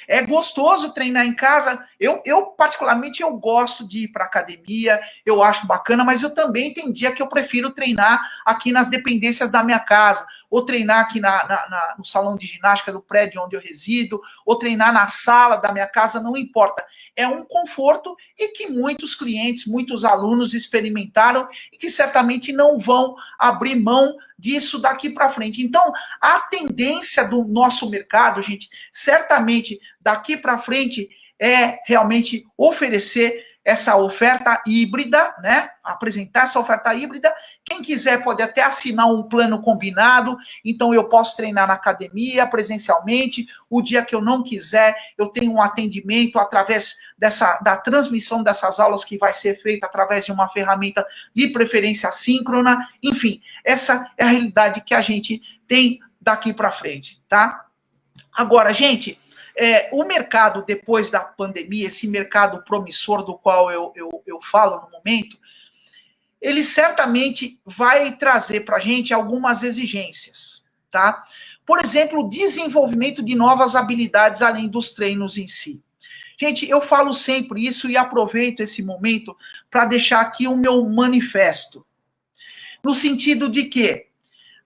É gostoso treinar em casa. Eu particularmente, eu gosto de ir para academia, eu acho bacana, mas eu também tem dia que eu prefiro treinar aqui nas dependências da minha casa, ou treinar aqui no salão de ginástica do prédio onde eu resido, ou treinar na sala da minha casa, não importa. É um conforto e que muitos clientes, muitos alunos experimentaram e que certamente não vão abrir mão disso daqui para frente. Então, a tendência do nosso mercado, gente, certamente daqui para frente é realmente oferecer essa oferta híbrida, né? Apresentar essa oferta híbrida. Quem quiser pode até assinar um plano combinado, então eu posso treinar na academia presencialmente, o dia que eu não quiser, eu tenho um atendimento através da transmissão dessas aulas que vai ser feita através de uma ferramenta de preferência síncrona. Enfim, essa é a realidade que a gente tem daqui para frente, tá? Agora, gente, o mercado depois da pandemia, esse mercado promissor do qual eu falo no momento, ele certamente vai trazer para a gente algumas exigências, tá? Por exemplo, o desenvolvimento de novas habilidades além dos treinos em si. Gente, eu falo sempre isso e aproveito esse momento para deixar aqui o meu manifesto, no sentido de que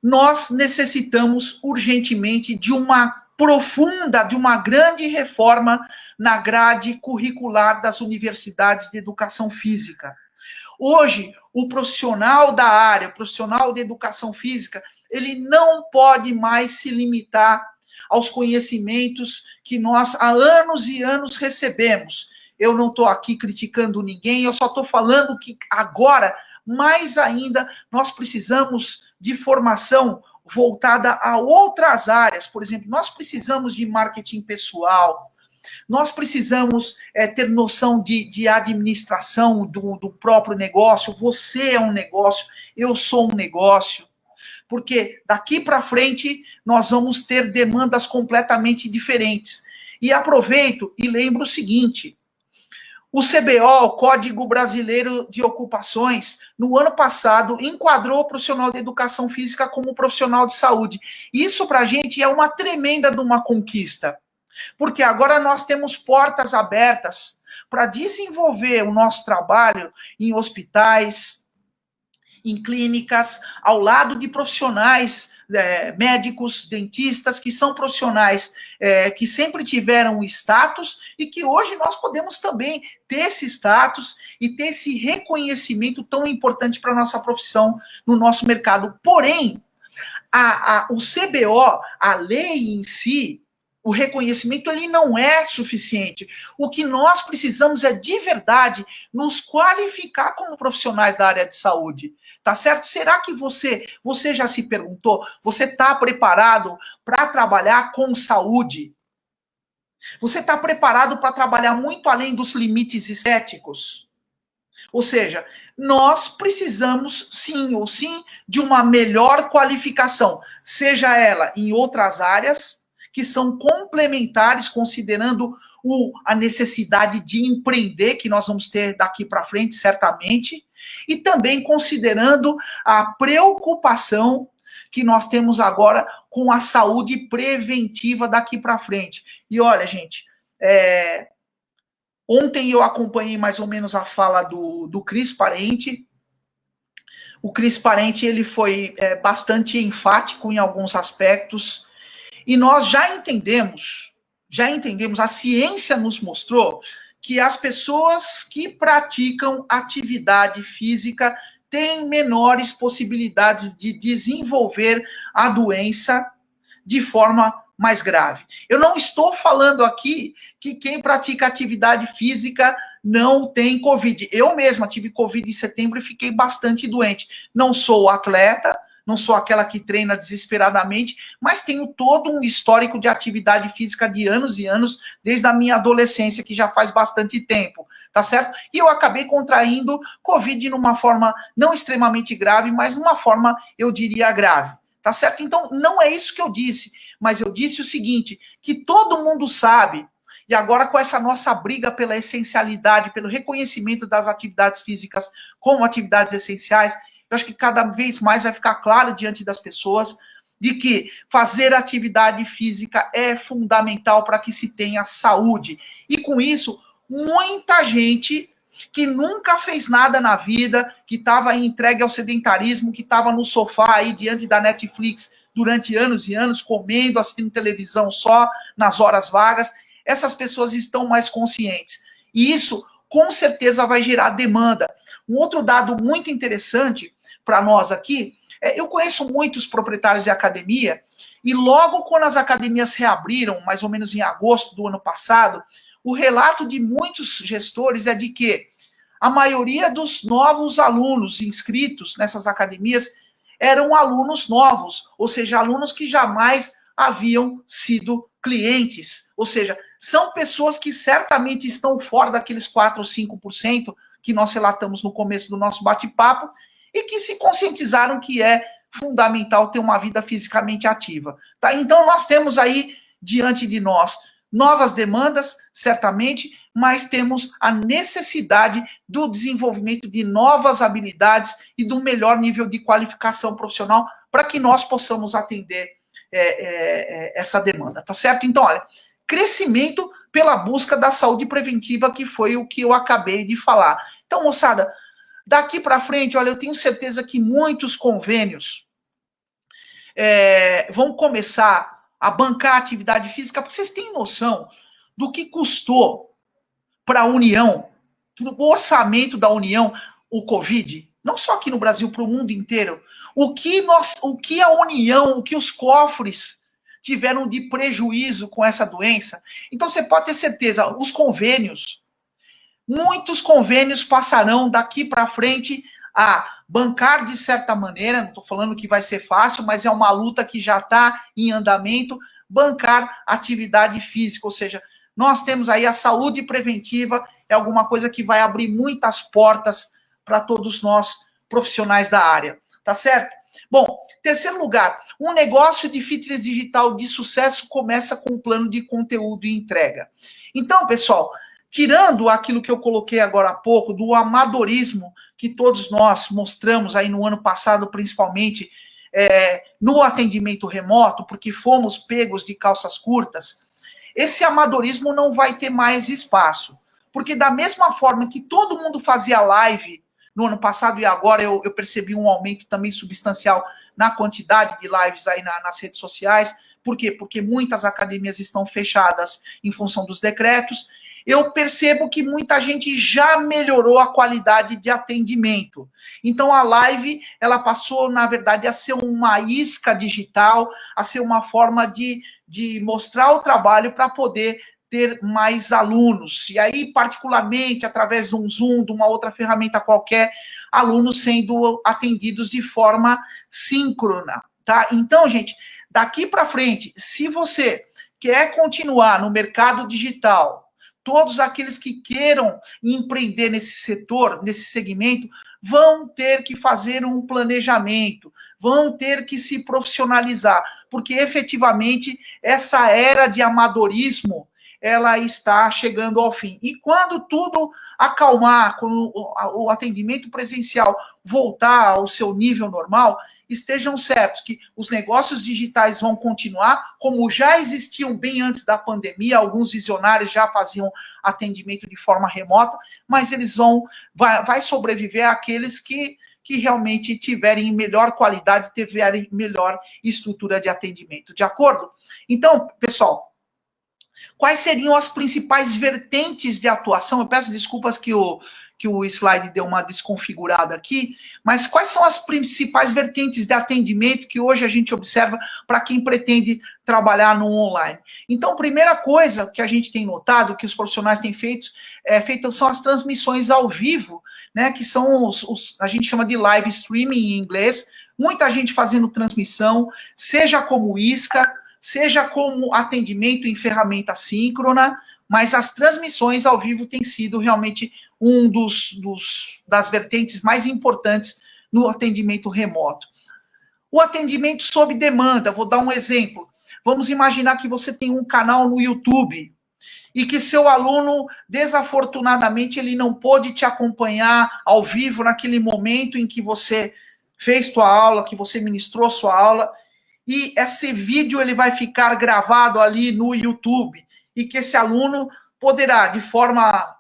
nós necessitamos urgentemente de uma profunda, de uma grande reforma na grade curricular das universidades de educação física. Hoje, o profissional da área, o profissional de educação física, ele não pode mais se limitar aos conhecimentos que nós há anos e anos recebemos. Eu não estou aqui criticando ninguém, eu só estou falando que agora, mais ainda, nós precisamos de formação voltada a outras áreas. Por exemplo, nós precisamos de marketing pessoal, nós precisamos ter noção de administração do próprio negócio. Você é um negócio, eu sou um negócio. porque daqui para frente nós vamos ter demandas completamente diferentes. E aproveito e lembro o seguinte: o CBO, o Código Brasileiro de Ocupações, no ano passado, enquadrou o profissional de educação física como profissional de saúde. Isso, para a gente, é uma tremenda de uma conquista, porque agora nós temos portas abertas para desenvolver o nosso trabalho em hospitais, em clínicas, ao lado de profissionais médicos, dentistas, que são profissionais que sempre tiveram status e que hoje nós podemos também ter esse status e ter esse reconhecimento tão importante para a nossa profissão no nosso mercado. Porém, o CBO, a lei em si, o reconhecimento, ele não é suficiente. O que nós precisamos é, de verdade, nos qualificar como profissionais da área de saúde. Tá certo? Será que você já se perguntou, você está preparado para trabalhar com saúde? Você está preparado para trabalhar muito além dos limites estéticos? Ou seja, nós precisamos, sim ou sim, de uma melhor qualificação, seja ela em outras áreas, que são complementares, considerando a necessidade de empreender, que nós vamos ter daqui para frente, certamente, e também considerando a preocupação que nós temos agora com a saúde preventiva daqui para frente. E olha, gente, ontem eu acompanhei mais ou menos a fala do Cris Parente. O Cris Parente, ele foi bastante enfático em alguns aspectos, e nós já entendemos, a ciência nos mostrou que as pessoas que praticam atividade física têm menores possibilidades de desenvolver a doença de forma mais grave. Eu não estou falando aqui que quem pratica atividade física não tem Covid. Eu mesma tive Covid em setembro e fiquei bastante doente. Não sou atleta, não sou aquela que treina desesperadamente, mas tenho todo um histórico de atividade física de anos e anos, desde a minha adolescência, que já faz bastante tempo, tá certo? E eu acabei contraindo Covid numa forma não extremamente grave, mas numa forma, eu diria, grave, tá certo? Então, não é isso que eu disse, mas eu disse o seguinte, que todo mundo sabe, e agora com essa nossa briga pela essencialidade, pelo reconhecimento das atividades físicas como atividades essenciais, eu acho que cada vez mais vai ficar claro diante das pessoas de que fazer atividade física é fundamental para que se tenha saúde. E com isso, muita gente que nunca fez nada na vida, que estava entregue ao sedentarismo, que estava no sofá aí diante da Netflix durante anos e anos, comendo, assistindo televisão só nas horas vagas, essas pessoas estão mais conscientes. E isso, com certeza, vai gerar demanda. Um outro dado muito interessante para nós aqui, eu conheço muitos proprietários de academia, e logo quando as academias reabriram, mais ou menos em agosto do ano passado, o relato de muitos gestores é de que a maioria dos novos alunos inscritos nessas academias eram alunos novos, ou seja, alunos que jamais haviam sido clientes, ou seja, são pessoas que certamente estão fora daqueles 4 ou 5% que nós relatamos no começo do nosso bate-papo, e que se conscientizaram que é fundamental ter uma vida fisicamente ativa. Tá? Então, nós temos aí, diante de nós, novas demandas, certamente, mas temos a necessidade do desenvolvimento de novas habilidades e de um melhor nível de qualificação profissional para que nós possamos atender essa demanda, tá certo? Então, olha, crescimento pela busca da saúde preventiva, que foi o que eu acabei de falar. Então, moçada, daqui para frente, olha, eu tenho certeza que muitos convênios vão começar a bancar a atividade física, porque vocês têm noção do que custou para a União, o orçamento da União, o Covid, não só aqui no Brasil, para o mundo inteiro, o que a União, o que os cofres tiveram de prejuízo com essa doença. Então, você pode ter certeza, os convênios, muitos convênios passarão daqui para frente a bancar de certa maneira, não estou falando que vai ser fácil, mas é uma luta que já está em andamento, bancar atividade física, ou seja, nós temos aí a saúde preventiva, é alguma coisa que vai abrir muitas portas para todos nós profissionais da área, tá certo? Bom, terceiro lugar, um negócio de fitness digital de sucesso começa com um plano de conteúdo e entrega. Então, pessoal, tirando aquilo que eu coloquei agora há pouco, do amadorismo que todos nós mostramos aí no ano passado, principalmente no atendimento remoto, porque fomos pegos de calças curtas, esse amadorismo não vai ter mais espaço. Porque da mesma forma que todo mundo fazia live no ano passado e agora eu percebi um aumento também substancial na quantidade de lives aí nas redes sociais. Por quê? Porque muitas academias estão fechadas em função dos decretos. Eu percebo que muita gente já melhorou a qualidade de atendimento. Então, a live, ela passou, na verdade, a ser uma isca digital, a ser uma forma de mostrar o trabalho para poder ter mais alunos. E aí, particularmente, através de um Zoom, de uma outra ferramenta qualquer, alunos sendo atendidos de forma síncrona, tá? Então, gente, daqui para frente, se você quer continuar no mercado digital, todos aqueles que queiram empreender nesse setor, nesse segmento, vão ter que fazer um planejamento, vão ter que se profissionalizar, porque efetivamente essa era de amadorismo, ela está chegando ao fim. E quando tudo acalmar, quando o atendimento presencial voltar ao seu nível normal, estejam certos que os negócios digitais vão continuar, como já existiam bem antes da pandemia, alguns visionários já faziam atendimento de forma remota, mas eles vai sobreviver aqueles que realmente tiverem melhor qualidade, tiverem melhor estrutura de atendimento, de acordo? Então, pessoal, quais seriam as principais vertentes de atuação? Eu peço desculpas que o slide deu uma desconfigurada aqui, mas quais são as principais vertentes de atendimento que hoje a gente observa para quem pretende trabalhar no online? Então, primeira coisa que a gente tem notado, que os profissionais têm feito são as transmissões ao vivo, né, que são a gente chama de live streaming em inglês, muita gente fazendo transmissão, seja como isca, seja como atendimento em ferramenta síncrona, mas as transmissões ao vivo têm sido realmente um das vertentes mais importantes no atendimento remoto. O atendimento sob demanda, vou dar um exemplo. Vamos imaginar que você tem um canal no YouTube e que seu aluno, desafortunadamente, ele não pôde te acompanhar ao vivo naquele momento em que você fez sua aula, que você ministrou sua aula, e esse vídeo ele vai ficar gravado ali no YouTube, e que esse aluno poderá, de forma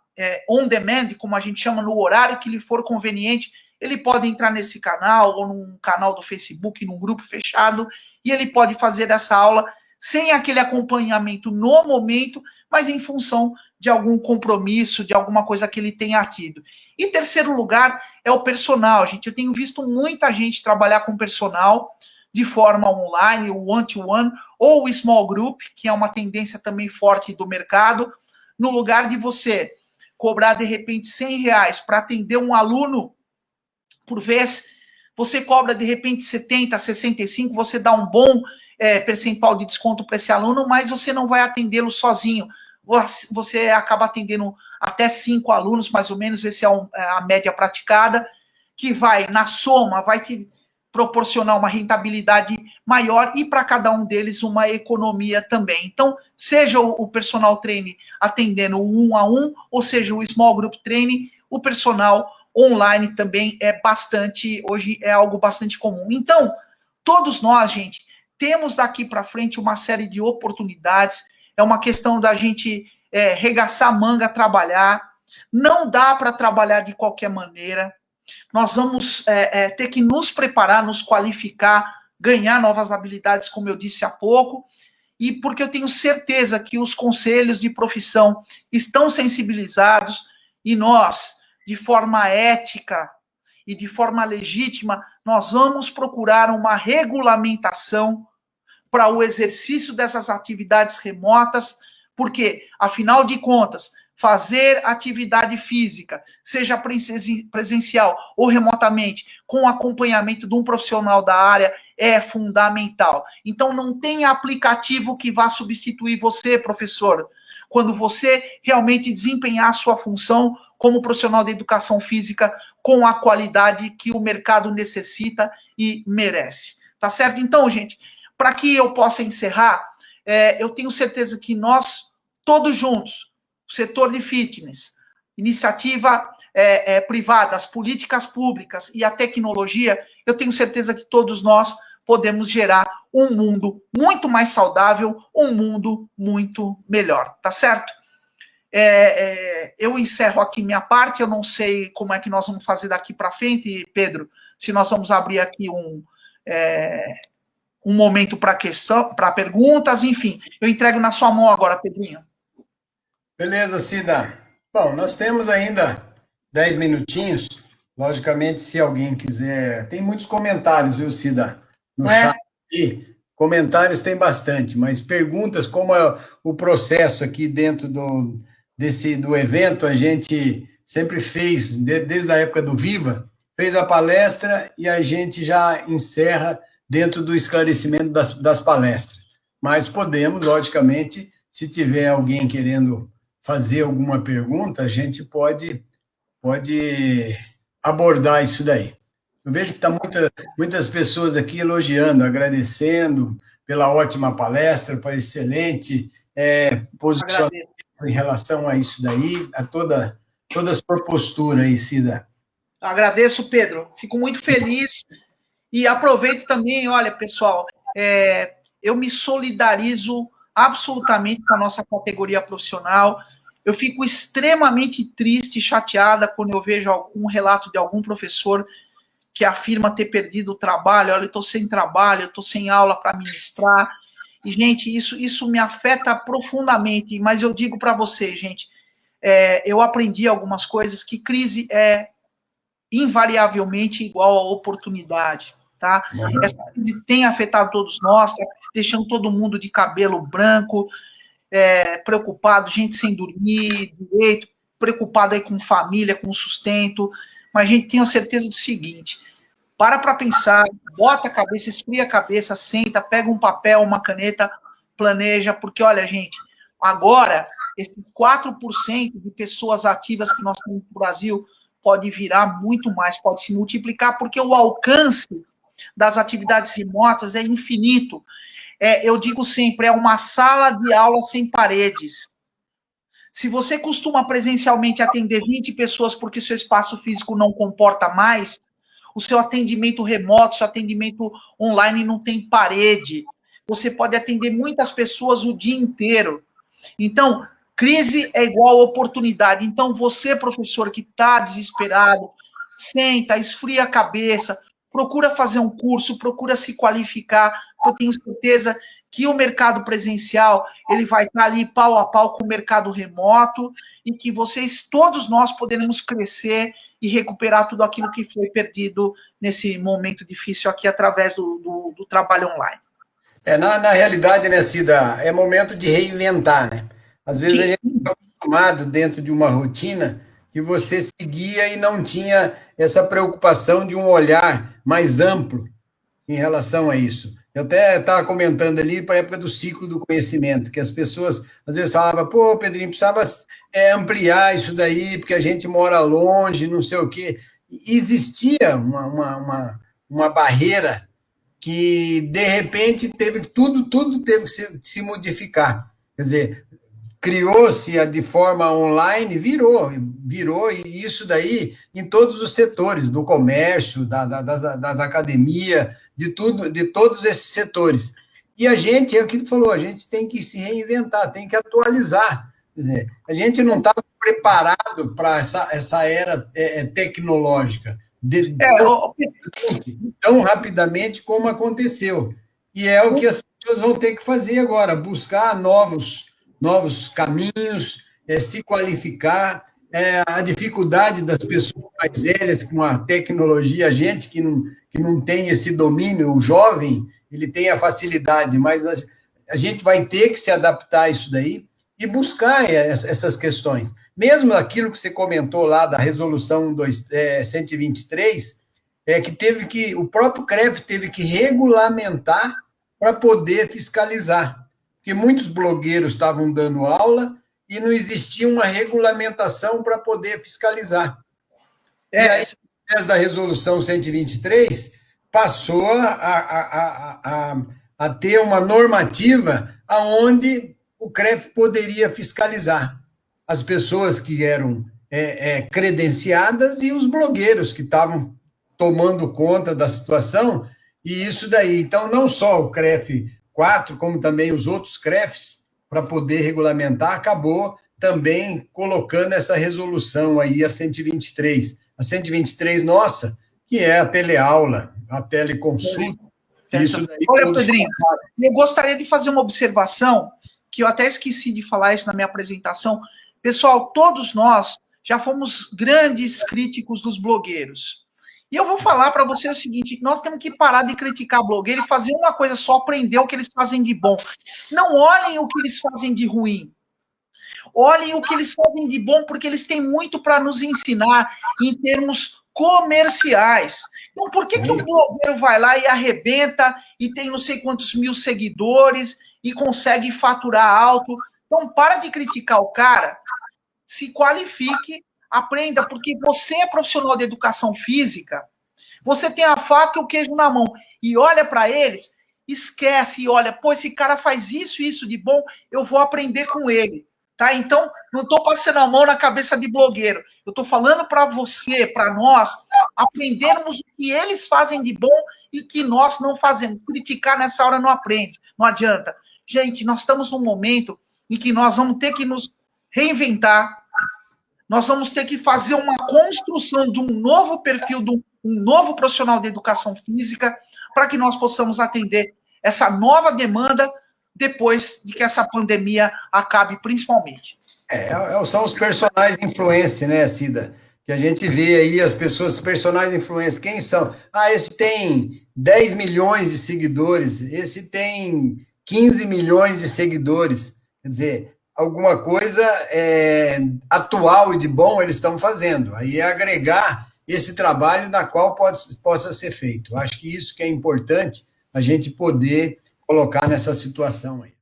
on demand, como a gente chama, no horário que lhe for conveniente, ele pode entrar nesse canal, ou num canal do Facebook, num grupo fechado, e ele pode fazer essa aula sem aquele acompanhamento no momento, mas em função de algum compromisso, de alguma coisa que ele tenha tido. E terceiro lugar é o personal, gente. Eu tenho visto muita gente trabalhar com personal de forma online, o one-to-one, ou o small group, que é uma tendência também forte do mercado, no lugar de você cobrar, de repente, R$100 para atender um aluno por vez, você cobra, de repente, 70, 65, você dá um bom percentual de desconto para esse aluno, mas você não vai atendê-lo sozinho. Você acaba atendendo até 5 alunos, mais ou menos, essa é a média praticada, que vai, na soma, vai te proporcionar uma rentabilidade maior e para cada um deles uma economia também. Então, seja o personal trainer atendendo o 1 a 1, ou seja, o small group training, o personal online também hoje é algo bastante comum. Então, todos nós, gente, temos daqui para frente uma série de oportunidades, é uma questão da gente regaçar a manga, trabalhar, não dá para trabalhar de qualquer maneira. Nós vamos ter que nos preparar, nos qualificar, ganhar novas habilidades, como eu disse há pouco, e porque eu tenho certeza que os conselhos de profissão estão sensibilizados e nós, de forma ética e de forma legítima, nós vamos procurar uma regulamentação para o exercício dessas atividades remotas, porque, afinal de contas, fazer atividade física, seja presencial ou remotamente, com acompanhamento de um profissional da área, é fundamental. Então, não tem aplicativo que vá substituir você, professor. quando você realmente desempenhar a sua função como profissional da educação física com a qualidade que o mercado necessita e merece. Tá certo? Então, gente, para que eu possa encerrar, eu tenho certeza que nós, todos juntos, o setor de fitness, iniciativa privada, as políticas públicas e a tecnologia, eu tenho certeza que todos nós podemos gerar um mundo muito mais saudável, um mundo muito melhor, tá certo? Eu encerro aqui minha parte, eu não sei como é que nós vamos fazer daqui para frente, Pedro, se nós vamos abrir aqui um momento para perguntas, enfim, eu entrego na sua mão agora, Pedrinho. Beleza, Cida. Bom, nós temos ainda 10 minutinhos. Logicamente, se alguém quiser... Tem muitos comentários, viu, Cida? No chat aqui. Comentários tem bastante, mas perguntas, como é o processo aqui dentro do evento, a gente sempre fez, desde a época do Viva, fez a palestra e a gente já encerra dentro do esclarecimento das palestras. Mas podemos, logicamente, se tiver alguém querendo fazer alguma pergunta, a gente pode abordar isso daí. Eu vejo que está muitas pessoas aqui elogiando, agradecendo pela ótima palestra, pela excelente posicionamento em relação a isso daí, a toda a sua postura aí, Cida. Agradeço, Pedro. Fico muito feliz e aproveito também, olha, pessoal, eu me solidarizo absolutamente com a nossa categoria profissional. Eu fico extremamente triste e chateada quando eu vejo algum relato de algum professor que afirma ter perdido o trabalho. Olha, eu estou sem trabalho, eu estou sem aula para ministrar. E, gente, isso me afeta profundamente. Mas eu digo para vocês, gente, eu aprendi algumas coisas, que crise é invariavelmente igual a oportunidade, tá? Essa crise tem afetado todos nós, tá deixando todo mundo de cabelo branco, preocupado, gente sem dormir direito, preocupado aí com família, com sustento. Mas a gente tem a certeza do seguinte: para pensar, bota a cabeça, esfria a cabeça, senta, pega um papel, uma caneta, planeja, porque, olha, gente, agora, esse 4% de pessoas ativas que nós temos no Brasil pode virar muito mais, pode se multiplicar, porque o alcance das atividades remotas é infinito. Eu digo sempre, é uma sala de aula sem paredes. Se você costuma presencialmente atender 20 pessoas porque seu espaço físico não comporta mais, o seu atendimento remoto, seu atendimento online não tem parede. Você pode atender muitas pessoas o dia inteiro. Então, crise é igual a oportunidade. Então, você, professor, que está desesperado, senta, esfria a cabeça, procura fazer um curso, procura se qualificar, porque eu tenho certeza que o mercado presencial ele vai estar ali pau a pau com o mercado remoto e que vocês, todos nós, poderemos crescer e recuperar tudo aquilo que foi perdido nesse momento difícil aqui através do trabalho online. Na realidade, né, Cida, é momento de reinventar, né? Às vezes a gente está acostumado dentro de uma rotina que você seguia e não tinha essa preocupação de um olhar mais amplo em relação a isso. Eu até estava comentando ali para a época do ciclo do conhecimento, que as pessoas às vezes falavam, pô, Pedrinho, precisava ampliar isso daí, porque a gente mora longe, não sei o quê. Existia uma barreira que, de repente, tudo teve que se modificar. Quer dizer, criou-se de forma online, virou, e isso daí em todos os setores, do comércio, da academia, de todos esses setores. E a gente, é o que ele falou, a gente tem que se reinventar, tem que atualizar. Quer dizer, a gente não estava preparado para essa era tecnológica, tão rapidamente como aconteceu. E é o que as pessoas vão ter que fazer agora, buscar novos caminhos, se qualificar, a dificuldade das pessoas mais velhas com a tecnologia, a gente que não tem esse domínio, o jovem, ele tem a facilidade, mas a gente vai ter que se adaptar a isso daí e buscar essas questões. Mesmo aquilo que você comentou lá da resolução 123, que o próprio CREF teve que regulamentar para poder fiscalizar, porque muitos blogueiros estavam dando aula e não existia uma regulamentação para poder fiscalizar. E aí, através da resolução 123, passou a ter uma normativa aonde o CREF poderia fiscalizar as pessoas que eram credenciadas e os blogueiros que estavam tomando conta da situação, e isso daí. Então, não só o CREF 4, como também os outros CREFs, para poder regulamentar, acabou também colocando essa resolução aí, a 123. A 123 nossa, que é a teleaula, a teleconsulta. Isso daí. Olha, Pedrinho, eu gostaria de fazer uma observação, que eu até esqueci de falar isso na minha apresentação. Pessoal, todos nós já fomos grandes críticos dos blogueiros. E eu vou falar para você o seguinte, nós temos que parar de criticar blogueiro e fazer uma coisa só, aprender o que eles fazem de bom. Não olhem o que eles fazem de ruim. Olhem o que eles fazem de bom, porque eles têm muito para nos ensinar em termos comerciais. Então, por que o blogueiro vai lá e arrebenta e tem não sei quantos mil seguidores e consegue faturar alto? Então, para de criticar o cara, se qualifique, aprenda, porque você é profissional de educação física, você tem a faca e o queijo na mão, e olha para eles, esquece e olha, pô, esse cara faz isso e isso de bom, eu vou aprender com ele. Tá? Então, não estou passando a mão na cabeça de blogueiro. Eu estou falando para você, para nós, aprendermos o que eles fazem de bom e que nós não fazemos. Criticar nessa hora não aprende, não adianta. Gente, nós estamos num momento em que nós vamos ter que nos reinventar, nós vamos ter que fazer uma construção de um novo perfil, de um novo profissional de educação física, para que nós possamos atender essa nova demanda depois de que essa pandemia acabe, principalmente. São os personagens influência, né, Cida? Que a gente vê aí as pessoas, personagens influência, quem são? Esse tem 10 milhões de seguidores, esse tem 15 milhões de seguidores. Quer dizer, alguma coisa atual e de bom eles estão fazendo. Aí é agregar esse trabalho na qual possa ser feito. Acho que isso que é importante a gente poder colocar nessa situação aí.